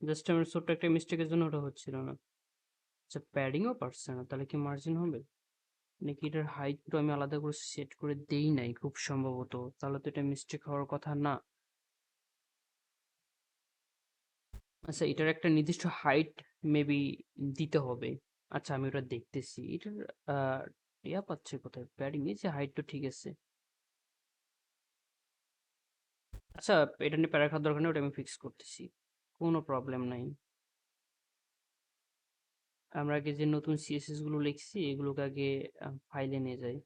জাস্ট আমার ছোট্ট একটা মিস্টেকের জন্য ওটা হচ্ছিল না। আচ্ছা, প্যাডিংও পারছে না, তাহলে কি মার্জিন হবে? নাকি এটার হাইট তো আমি আলাদা করে সেট করে দেই নাই খুব সম্ভবত, তাহলে তো এটা মিস্টেক হওয়ার কথা না। আচ্ছা, এটার একটা নির্দিষ্ট হাইট মেবি দিতে হবে। আচ্ছা, আমি ওটা দেখতেছি। এটার আহ ইয়া পাচ্ছে কোথায়, প্যাডিং এই যে হাইট তো ঠিক আছে। আচ্ছা, এটা নিয়ে প্যারা খাওয়ার দরকার নেই, ওটা আমি ফিক্স করতেছি, কোনো প্রবলেম নাই। আমরা আগে যে নতুন সিএসএস গুলো লিখছি এগুলোকে আগে ফাইলে নিয়ে যাই,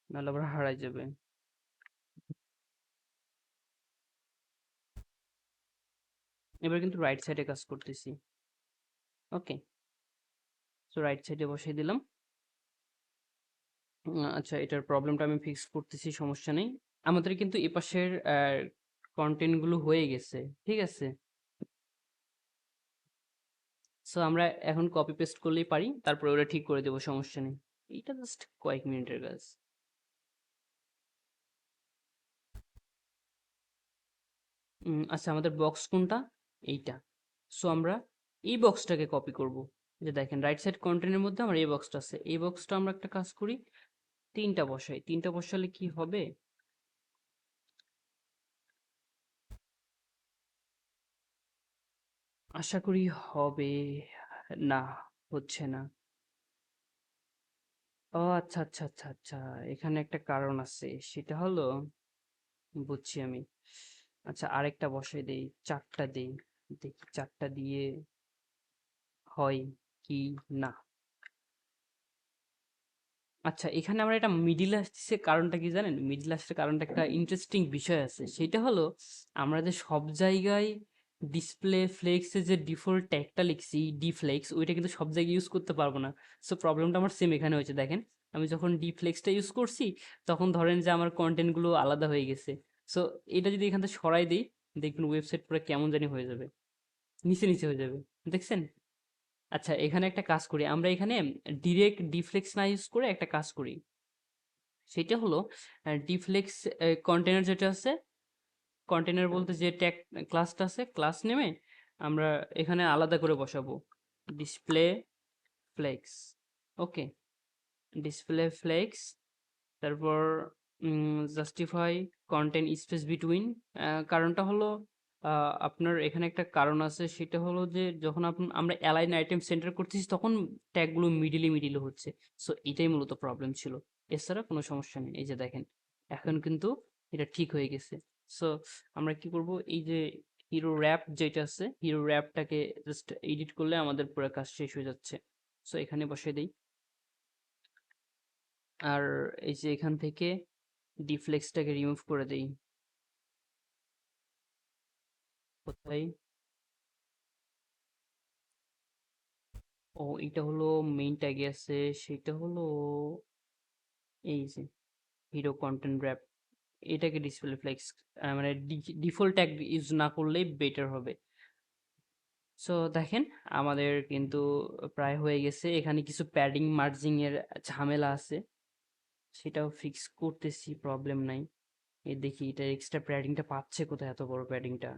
নাহলে আবার হারাই যাবে। এবার কিন্তু রাইট সাইডে কাজ করতেছি। ওকে, তো রাইট সাইডে বসিয়ে দিলাম। আচ্ছা, এটার প্রবলেমটা আমি ফিক্স করতেছি, সমস্যা নেই। আমাদের কিন্তু এপাশের কন্টেন্ট গুলো হয়ে গেছে, ঠিক আছে? সো আমরা এখন কপি পেস্ট করলেই পারি, তারপরে ওটা ঠিক করে দেবো, সমস্যা নেই। এটা জাস্ট কয়েক মিনিটের কাজ। আচ্ছা, আমাদের বক্স কোনটা? এইটা। সো আমরা এই বক্সটাকে কপি করব। যে দেখেন, রাইট সাইড কন্টেন্টের মধ্যে আমার এই বক্সটা আছে, এই বক্সটা আমরা একটা কাজ করি, তিনটা বসাই। তিনটা বসালে কি হবে? আশা করি হবে। না, হচ্ছে না। ও আচ্ছা আচ্ছা আচ্ছা আচ্ছা, এখানে একটা কারণ আছে, সেটা হলো, বুঝছি আমি। আচ্ছা, আরেকটা বসাই দেই, চারটা দেই, দেখি চারটা দিয়ে হয় কি না। আচ্ছা, এখানে আমরা এটা মিডিল আসতেছে, কারণটা কি জানেন? মিডিল আসার কারণটা একটা ইন্টারেস্টিং বিষয় আছে, সেটা হলো আমরা যে সব জায়গায় ডিসপ্লে ফ্লেক্সে যে ডিফল্ট ট্যাগটা লিখছি, ডিফ্লেক্স, ওইটা কিন্তু সব জায়গায় ইউজ করতে পারবো না। সো প্রবলেমটা আমার সেম এখানে হয়েছে, দেখেন। আমি যখন ডিফ্লেক্সটা ইউজ করছি, তখন ধরেন যে আমার কন্টেন্টগুলো আলাদা হয়ে গেছে। সো এটা যদি এখান থেকে সরাই দিই, দেখবেন ওয়েবসাইট পুরো কেমন জানি হয়ে যাবে, নিচে নিচে হয়ে যাবে। দেখছেন? আচ্ছা, এখানে একটা কাজ করি, আমরা এখানে ডিরেক্ট ডিফ্লেক্স না ইউজ করে একটা কাজ করি। সেটা হলো ডিফ্লেক্স কন্টেনার যেটা আছে, কন্টেনার বলতে যে ট্যাগ ক্লাসটা আছে, ক্লাস নেমে আমরা এখানে আলাদা করে বসাবো ডিসপ্লে ফ্লেক্স। ওকে, ডিসপ্লে ফ্লেক্স, তারপর জাস্টিফাই কন্টেন্ট স্পেস বিটুইন। কারণটা হলো, আপনার এখানে একটা কারণ আছে, সেটা হলো যে যখন আমরা অ্যালাইন আইটেম সেন্টার করতেছি, তখন ট্যাগগুলো মিডিলে মিডিলে হচ্ছে। সো এটাই মূলত প্রবলেম ছিল, এছাড়া কোনো সমস্যা নেই। এই যে দেখেন, এখন কিন্তু এটা ঠিক হয়ে গেছে। সো আমরা কি করব, এই যে হিরো র্যাপ যেটা আছে, হিরো র্যাপটাকে জাস্ট এডিট করলে আমাদের পুরো কাজ শেষ হয়ে যাচ্ছে। সো এখানে বসিয়ে দিই। আর এই যে এখান থেকে ডিফ্লেক্সটাকে রিমুভ করে দেই। কোথায়? ও, এটা হলো মেইন ট্যাগে আছে, সেটা হলো এই যে হিরো কন্টেন্ট র্যাপ, এটাকে ডিসপ্লে ফ্লেক্স মানে ডিফল্ট ট্যাগ ইউজ না করলেই বেটার হবে। সো দেখেন, আমাদের কিন্তু প্রায় হয়ে গেছে। এখানে কিছু প্যাডিং মার্জিং এর ঝামেলা আছে, সেটাও ফিক্স করতেছি, প্রবলেম নাই। এই দেখি এটা এক্সট্রা প্যাডিংটা পাচ্ছে কোথায়, এত বড় প্যাডিংটা।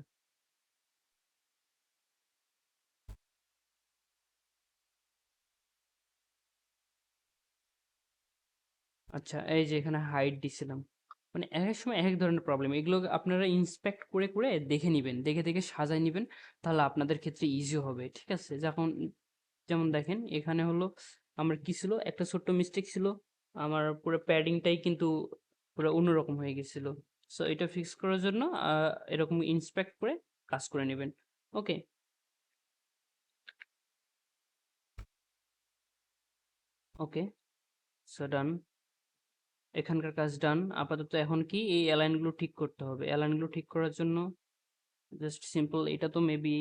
আচ্ছা, এই যে এখানে হাইট দিছিলাম, মানে একেক সময় একেক ধরনের প্রবলেম। এগুলো আপনারা ইন্সপেক্ট করে, করে দেখে নিবেন। দেখে, দেখে সাজায় নিবেন। তাহলে আপনাদের ক্ষেত্রে ইজি হবে। ঠিক আছে? যেমন দেখেন এখানে হলো আমার কি ছিল? একটা ছোট্ট মিস্টেক ছিল। আমার পুরো প্যাডিংটাই কিন্তু পুরো অন্যরকম হয়ে গেছিল। সো এটা ফিক্স করার জন্য এরকম ইন্সপেক্ট করে কাজ করে নিবেন। ওকে? ওকে। সো ডান। এখানকার কাজ ডান। আপাতত এখন কি এই অ্যালাইনগুলো ঠিক করতে হবে। অ্যালাইনগুলো ঠিক করার জন্য জাস্ট সিম্পল এটা তো মেবি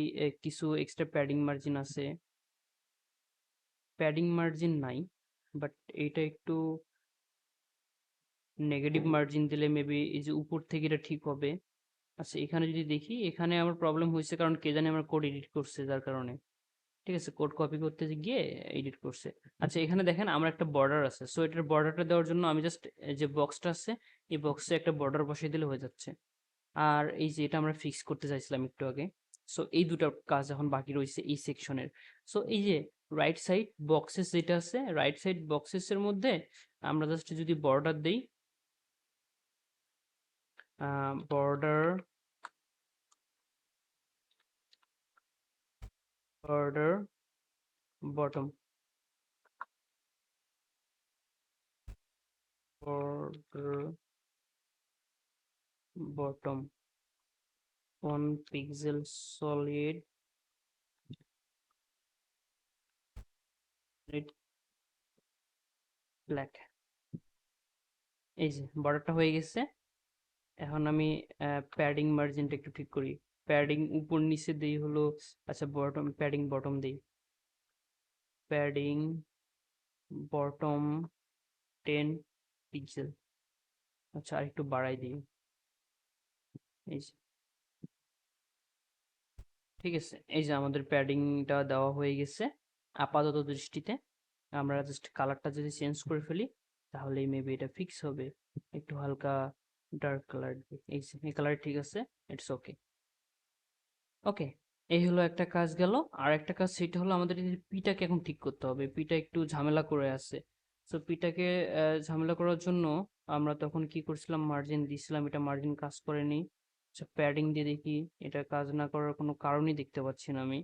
কিছু এক্সট্রা প্যাডিং মার্জিন আছে। প্যাডিং মার্জিন নাই। বাট এইটা একটু নেগেটিভ মার্জিন দিলে মেবি এই যে উপর থেকে এটা ঠিক হবে। আচ্ছা এখানে যদি দেখি এখানে আমার প্রবলেম হয়েছে কারণ কে জানে আমার কোড এডিট করছে যার কারণে। ঠিক আছে? কোড কপি করতে গিয়ে এডিট করছে। আচ্ছা এখানে দেখেন আমার একটা বর্ডার আছে। সো এটার বর্ডারটা দেওয়ার জন্য আমি জাস্ট যে বক্সটা আছে এই বক্সে একটা বর্ডার বসিয়ে দিলে হয়ে যাচ্ছে। আর এই যে এটা আমরা ফিক্স করতে চাইছিলাম একটু আগে। সো এই দুটো কাজ এখন বাকি রয়েছে এই সেকশনের। সো এই যে রাইট সাইড বক্সেস যেটা আছে রাইট সাইড বক্সেস এর মধ্যে আমরা জাস্ট যদি বর্ডার দেই border border bottom border bottom 1 pixel solid red black। এই যে বর্ডারটা হয়ে গেছে। এখন আমি প্যাডিং মার্জিনটা একটু ঠিক করি। প্যাডিং উপর নিচে দেই হলো আচ্ছা বটম প্যাডিং বটম দেই। Padding bottom 10 pixel. আচ্ছা আর একটু বাড়াই দিই। এই যে ঠিক আছে এই যে আমাদের প্যাডিংটা দেওয়া হয়ে গেছে আপাতত দৃষ্টিতে। আমরা জাস্ট কালারটা যদি চেঞ্জ করে ফেলি তাহলেই মেবি এটা ফিক্স হবে। একটু হালকা ডার্ক কালার এই যে এই কালার ঠিক আছে। It's okay. ওকে এই হলো একটা কাজ গেল। আর একটা কাজ সেটা হলো আমাদের এই পিটাকে এখন ঠিক করতে হবে। পিটা একটু ঝামেলা করে আছে। তো পিটাকে ঝামেলা করার জন্য আমরা তখন কি করছিলাম মার্জিন দিছিলাম এটা মার্জিন কাজ করেনি। আচ্ছা প্যাডিং দিয়ে দেখি এটা কাজ না করার কোনো কারণই দেখতে পাচ্ছি না আমি।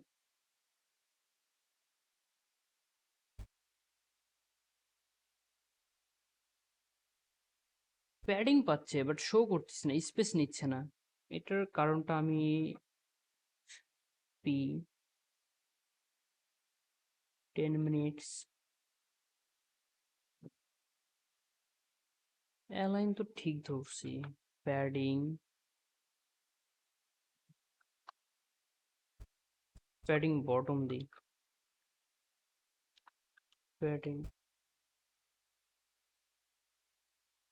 প্যাডিং পাচ্ছে বাট শো করতেছে না স্পেস নিচ্ছে না। এটার কারণটা আমি পি 10 মিনিটস অ্যালাইন তো ঠিক ধরছি। প্যাডিং প্যাডিং বটম দিই। Padding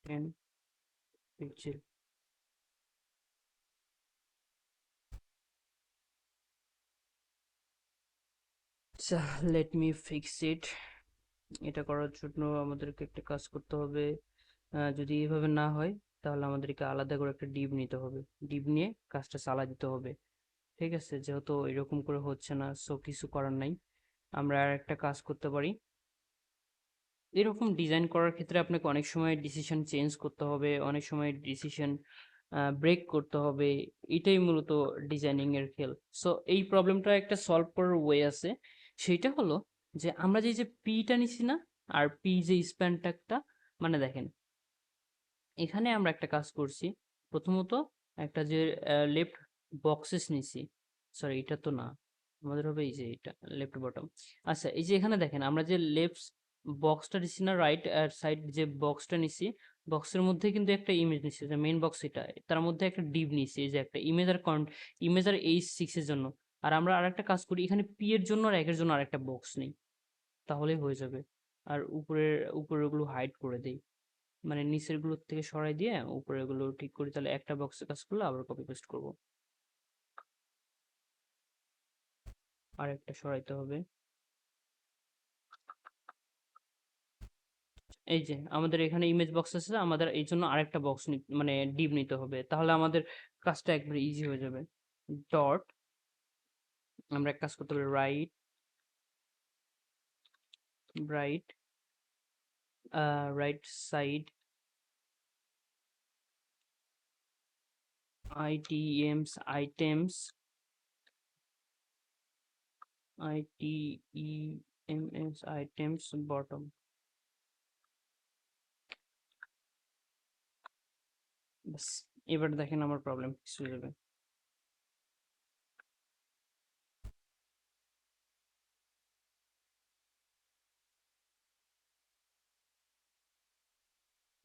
10 pixel. আচ্ছা লেট মি ফিক্স ইট। এটা করার জন্য আমাদেরকে একটা কাজ করতে হবে। যদি এভাবে না হয় তাহলে আমাদেরকে আলাদা করে একটা ডিপ নিতে হবে। ডিপ নিয়ে কাজটা চালা দিতে হবে। ঠিক আছে যেহেতু এরকম করে হচ্ছে না সো কিছু করার নাই। আমরা আর একটা কাজ করতে পারি। এরকম ডিজাইন করার ক্ষেত্রে আপনাকে অনেক সময় ডিসিশন চেঞ্জ করতে হবে, অনেক সময় ডিসিশন ব্রেক করতে হবে। এটাই মূলত ডিজাইনিং এর খেল। সো এই প্রবলেমটা একটা সলভ করার ওয়ে আছে। সেইটা হলো যে আমরা যে পিটা নিছি না আর পি যে স্প্যানটা মানে দেখেন এখানে আমরা একটা কাজ করছি। প্রথমত একটা যে লেফট বক্সেস নিছি। সরি এটা তো না। আমাদের হবে এই যে এটা লেফট বটম। আচ্ছা এই যে এখানে দেখেন আমরা যে লেফট বক্সটা নিছি না রাইট আর সাইড যে বক্সটা নিছি বক্সের মধ্যে কিন্তু একটা ইমেজ নিছি যে মেইন বক্স এটা তার মধ্যে একটা ডিভ নিছি এই যে একটা ইমেজ আর H6 এর জন্য। আর আমরা আরেকটা কাজ করি এখানে পি এর জন্য আর একের জন্য আরেকটা বক্স নেই তাহলেই হয়ে যাবে। আর উপরের ওগুলো হাইড করে দেই। মানে নিচের গুলোর থেকে সরাই দিয়ে উপরের গুলো ঠিক করি তাহলে একটা বক্সে কাজ করলে আবার কপি পেস্ট করবো। আর একটা সরাইতে হবে। এই যে আমাদের এখানে ইমেজ বক্স আছে আমাদের এই জন্য আরেকটা বক্স মানে ডিভ নিতে হবে তাহলে আমাদের কাজটা একবারে ইজি হয়ে যাবে। ডট আমরা এক কাজ করতে হবে right right right side items items bottom। বাস, এবার দেখেন আমার প্রবলেম ফিক্স হয়ে যাবে।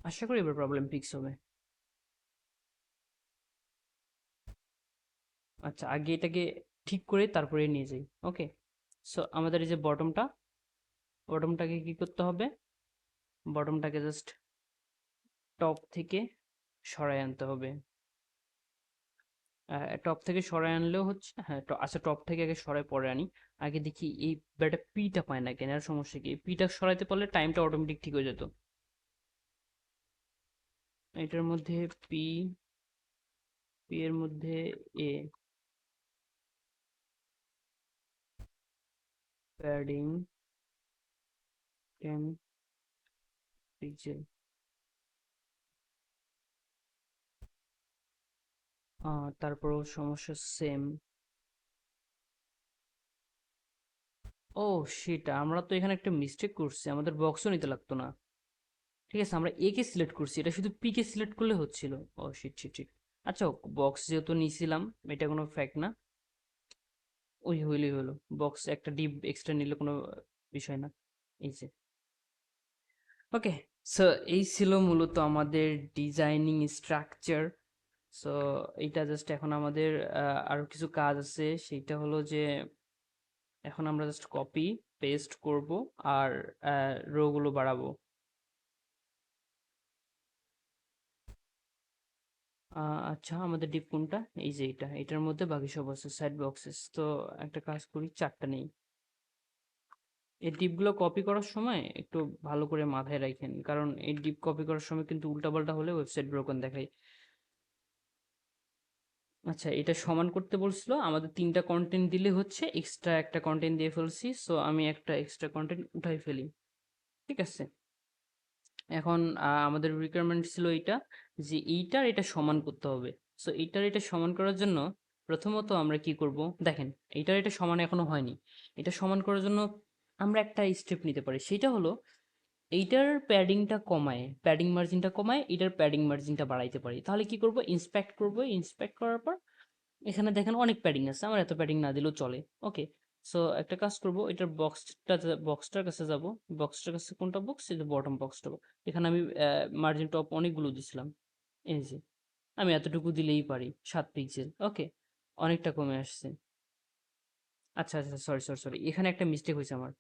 আশা করি এবার প্রবলেম ফিক্স হবে। আচ্ছা, আগে এটাকে ঠিক করে তারপরে নিয়ে যাই। ওকে, সো আমাদের এই যে বটমটাকে কি করতে হবে? বটমটাকে জাস্ট টপ থেকে সরায় আনতে হবে। টপ থেকে সরায় আনলেও হচ্ছে, হ্যাঁ আচ্ছা টপ থেকে আগে সরায় পরে আনি। আগে দেখি এই ব্যাটা পিটা পায় না কেন, আর সমস্যা কি? পিটা সরাইতে পারলে টাইমটা অটোমেটিক ঠিক হয়ে যেত। এটার মধ্যে পি, পি এর মধ্যে এ, প্যাডিং 10 পিক্সেল। তারপরও সমস্যা সেম। ও শিট, আমরা তো এখানে একটা মিস্টেক করছি, আমাদের বক্সও নিতে লাগতো না। ঠিক আছে, আমরা এ কে সিলেক্ট করছি, এটা শুধু পি কে সিলেক্ট করলে হচ্ছিল। ও শিট শিট শিট। আচ্ছা, বক্স যেহেতু নিয়েছিলাম, এটা কোনো ফ্যাক্ট না। ওই হইলেই হলো, বক্স একটা ডিপ এক্সট্রা নিলে কোনো বিষয় না। এই যে, ওকে, সো এই ছিল মূলত আমাদের ডিজাইনিং স্ট্রাকচার। সো এইটা জাস্ট এখন আমাদের আরো কিছু কাজ আছে, সেইটা হলো যে এখন আমরা জাস্ট কপি পেস্ট করব আর রো গুলো বাড়াবো। আচ্ছা, আমাদের ডিপ কোনটা? এই যে এটা, এটার মধ্যে বাকি সব আছে সাইড বক্সেস। তো একটা কাজ করি, চারটা নেই। এই ডিপগুলো কপি করার সময় একটু ভালো করে মাথায় রাখেন, কারণ এই ডিপ কপি করার সময় কিন্তু উল্টাপাল্টা হলে ওয়েবসাইট ব্রোকেন দেখায়। আচ্ছা, এটা সমান করতে বলছিল, আমাদের তিনটা কন্টেন্ট দিলে হচ্ছে, এক্সট্রা একটা কন্টেন্ট দিয়ে ফেলছি, সো আমি একটা এক্সট্রা কন্টেন্ট উঠাই ফেলি। ঠিক আছে, এখন আমাদের রিকোয়ারমেন্ট ছিল এইটা, যে এইটার এটা সমান করতে হবে। সো এইটার এটা সমান করার জন্য প্রথমত আমরা কি করব, দেখেন এইটার এটা সমান এখনো হয়নি। এটা সমান করার জন্য আমরা একটা স্টেপ নিতে পারি, সেটা হলো এইটার প্যাডিংটা কমায়, প্যাডিং মার্জিনটা কমায়, এটার প্যাডিং মার্জিনটা বাড়াইতে পারি। তাহলে কি করব, ইন্সপেক্ট করব, ইন্সপেক্ট করার পর এখানে দেখেন অনেক প্যাডিং আছে, আমার এত প্যাডিং না দিলেও চলে। ওকে, সো একটা কাজ করব, এটার বক্সটার কাছে যাব। বক্সটার কাছে কোনটা বক্স? এই যে বটম বক্সটা। এখানে আমি মার্জিন টপ অনেকগুলো দিছিলাম। এই যে, আমি এতটুকু দিলেই পারি, 7 পিক্সেল। ওকে, অনেকটা কমে আসছে। আচ্ছা আচ্ছা, সরি সরি সরি, এখানে একটা মিস্টেক হয়েছে আমার।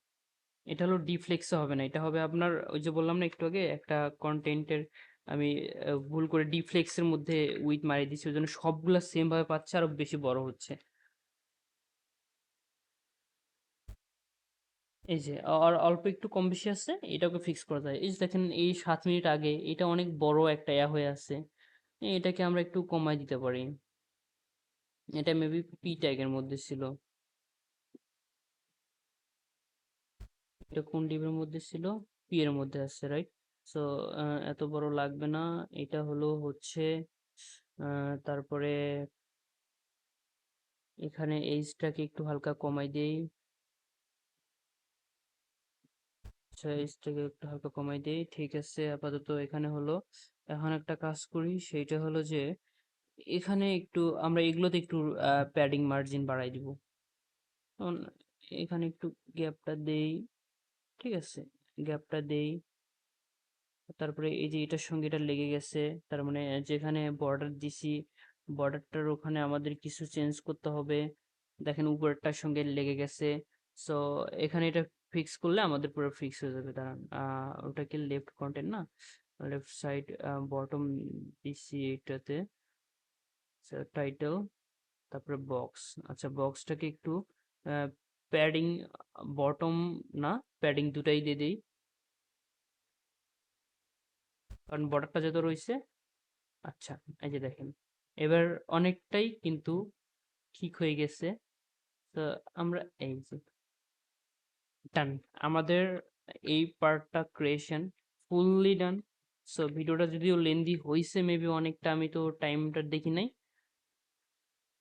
এটা হলো ডিফ্লেক্সে হবে না, এটা হবে আপনার, ওই যে বললাম না একটু আগে, একটা কন্টেন্টের আমি ভুল করে ডিফ্লেক্সের মধ্যে উইথ মারিয়ে দিচ্ছি, ওই জন্য সবগুলা সেম ভাবে পাচ্ছে, আরো বেশি বড় হচ্ছে। এই যে আর অল্প একটু কম বেশি আছে, এটাকে ফিক্স করা যায়। এই যে দেখেন, এই 7 মিনিট আগে এটা অনেক বড় একটা হয়ে আছে, এটাকে আমরা একটু কমাই দিতে পারি। এটা মেবি পি ট্যাগের মধ্যে ছিল। এটা কোন ডিবের মধ্যে ছিল? পি এর মধ্যে আছে, রাইট? সো এত বড় লাগবে না। এটা হলো হচ্ছে তারপরে এখানে এইজটাকে একটু হালকা কমাই দেই। আচ্ছা, এইজটাকে একটু হালকা কমাই দেই, ঠিক আছে। আপাতত এখানে হলো, এখন একটা কাজ করি, সেইটা হলো যে এখানে একটু আমরা এগুলোতে একটু প্যাডিং মার্জিন বাড়াই দিব। যেমন এখানে একটু গ্যাপটা দেই, ঠিক আছে, গ্যাপটা দেই। তারপরে এই যে এটার সঙ্গে এটা লেগে গেছে, তার মানে যেখানে বর্ডার দিছি, বর্ডারটার ওখানে আমাদের কিছু চেঞ্জ করতে হবে। দেখেন উপরেরটার সঙ্গে লেগে গেছে। সো এখানে এটা ফিক্স করলে আমাদের পুরো ফিক্স হয়ে যাবে। দাঁড়ান, ওটা কি লেফট কন্টেন্ট না, লেফট সাইড বটম দিছি এটাতে, টাইটেল, তারপরে বক্স। আচ্ছা, বক্সটাকে একটু প্যাডিং, বটম না প্যাডিং দুটাই দিয়ে দিই, কারণ বর্ডারটা যত রয়েছে। আচ্ছা, এই যে দেখেন, এবার অনেকটাই কিন্তু ঠিক হয়ে গেছে। তো আমরা এই যে ডান, আমাদের এই পার্টটা ক্রিয়েশন ফুললি ডান। সো ভিডিওটা যদিও লেন্দি হয়েছে মেবি অনেকটা, আমি তো টাইমটা দেখি নাই।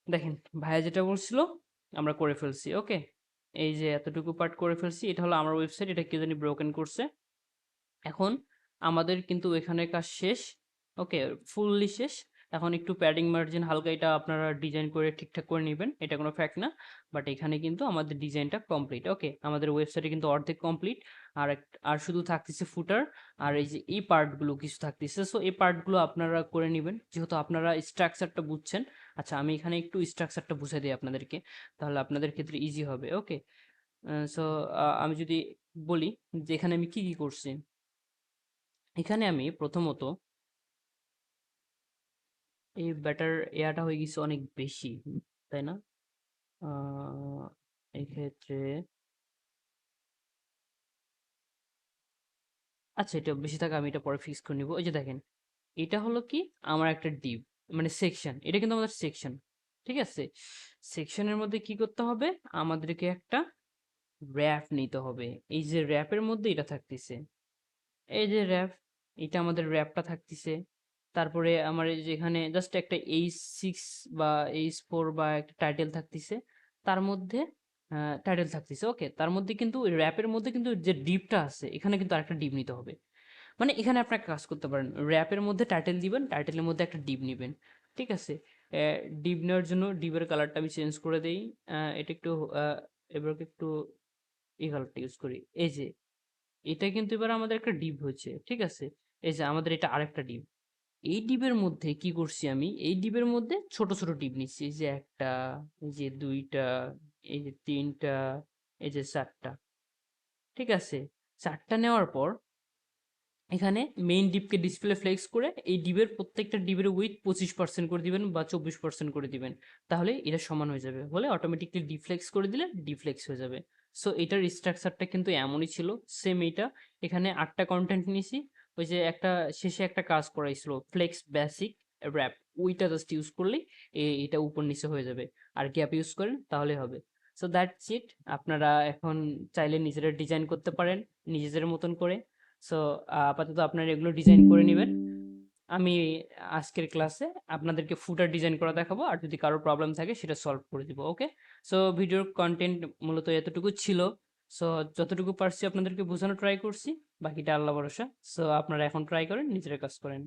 দেখেন ভাইয়া যেটা বলছিল আমরা করে ফেলছি। ওকে, এই যে এতটুকু পার্ট করে ফেলছি, এটা হলো আমার ওয়েবসাইট, এটা কে জানি ব্রোকেন করছে। এখন আমাদের কিন্তু এখানে কাজ শেষ। ওকে, ফুললি শেষ। এখন একটু প্যাডিং মার্জিন হালকা এটা আপনারা ডিজাইন করে ঠিকঠাক করে নেবেন, এটা কোনো ফ্যাক্ট না। বাট এখানে কিন্তু আমাদের ডিজাইনটা কমপ্লিট। ওকে, আমাদের ওয়েবসাইটে কিন্তু অর্ধেক কমপ্লিট। আর শুধু থাকতেছে ফুটার, আর এই যে এই পার্টগুলো কিছু থাকতেছে। সো এই পার্টগুলো আপনারা করে নেবেন, যেহেতু আপনারা স্ট্রাকচারটা বুঝছেন। আচ্ছা, আমি এখানে একটু স্ট্রাকচারটা বুঝে দিই আপনাদেরকে, তাহলে আপনাদের ক্ষেত্রে ইজি হবে। ওকে, সো আমি যদি বলি যে এখানে আমি কি কি করছি। এখানে আমি প্রথমত এই ব্যাটার এয়াটা হয়ে গেছে অনেক বেশি, তাই না? আহ, এই ক্ষেত্রে আচ্ছা, এটা বেশি থাকে, আমি এটা পরে ফিক্স করে নিব। ওই যে দেখেন, এটা হলো কি আমার একটা ডিপ, মানে সেকশন, এটা কিন্তু আমাদের সেকশন। ঠিক আছে, সেকশনের মধ্যে কি করতে হবে, আমাদেরকে একটা র্যাপ নিতে হবে। এই যে র্যাপের মধ্যে এটা থাকতেছে, এই যে র্যাপ, এটা আমাদের র্যাপটা থাকতেছে। তারপরে আমার এই যে এখানে জাস্ট একটা H6 বা H4 বা একটা টাইটেল থাকতেছে, তার মধ্যে টাইটেল থাকতেছে। ওকে, তার মধ্যে কিন্তু ওই র্যাপের মধ্যে কিন্তু যে ডিপটা আছে, এখানে কিন্তু আরেকটা ডিপ নিতে হবে। মানে এখানে আপনি একটা কাজ করতে পারেন, র্যাপের মধ্যে টাইটেল দিবেন, টাইটেলের মধ্যে একটা ডিপ নিবেন। ঠিক আছে, ডিপ নেওয়ার জন্য ডিপের কালারটা আমি চেঞ্জ করে দেই। এটা একটু এবার একটু এই কালারটা ইউজ করি। এই যে এটা কিন্তু এবার আমাদের একটা ডিপ হচ্ছে। ঠিক আছে, এই যে আমাদের এটা আরেকটা ডিপ। এই ডিপের মধ্যে কি করছি আমি, এই ডিপের মধ্যে ছোট ছোট ডিপ নিচ্ছি। এই যে একটা, এই যে দুইটা, এই যে তিনটা, এই যে চারটা। ঠিক আছে, চারটা নেওয়ার পর এখানে মেইন ডিপকে ডিসপ্লে ফ্লেক্স করে এই ডিপের প্রত্যেকটা ডিপের উইথ 25% করে দিবেন বা 24% করে দিবেন, তাহলে এটা সমান হয়ে যাবে। হলে অটোমেটিকলি ডিফ্লেক্স করে দিলে ডিফ্লেক্স হয়ে যাবে। সো এটার স্ট্রাকচারটা কিন্তু এমনই ছিল, সেম এইটা। এখানে 8টা কন্টেন্ট নিয়েছি। ওই যে একটা শেষে একটা কাজ করাইছিল ফ্লেক্স বেসিক র্যাপ, ওইটা জাস্ট ইউজ করলেই এটা উপর নিচে হয়ে যাবে। আর গ্যাপ ইউজ করেন তাহলে হবে। So that's it. আপনারা এখন চাইলে নিজেরা ডিজাইন করতে পারেন নিজেদের মতন করে। সো আপাতত আপনারা এগুলো ডিজাইন করে নেবেন। আমি আজকের ক্লাসে আপনাদেরকে ফুটার ডিজাইন করা দেখাবো, আর যদি কারো প্রবলেম থাকে সেটা সলভ করে দিব। ওকে, সো ভিডিওর কন্টেন্ট মূলত এতটুকু ছিল। সো যতটুকু পারছি আপনাদেরকে বোঝানো ট্রাই করছি, বাকিটা আল্লাহ ভরসা। সো আপনারা এখন ট্রাই করেন, নিজেরা কাজ করেন।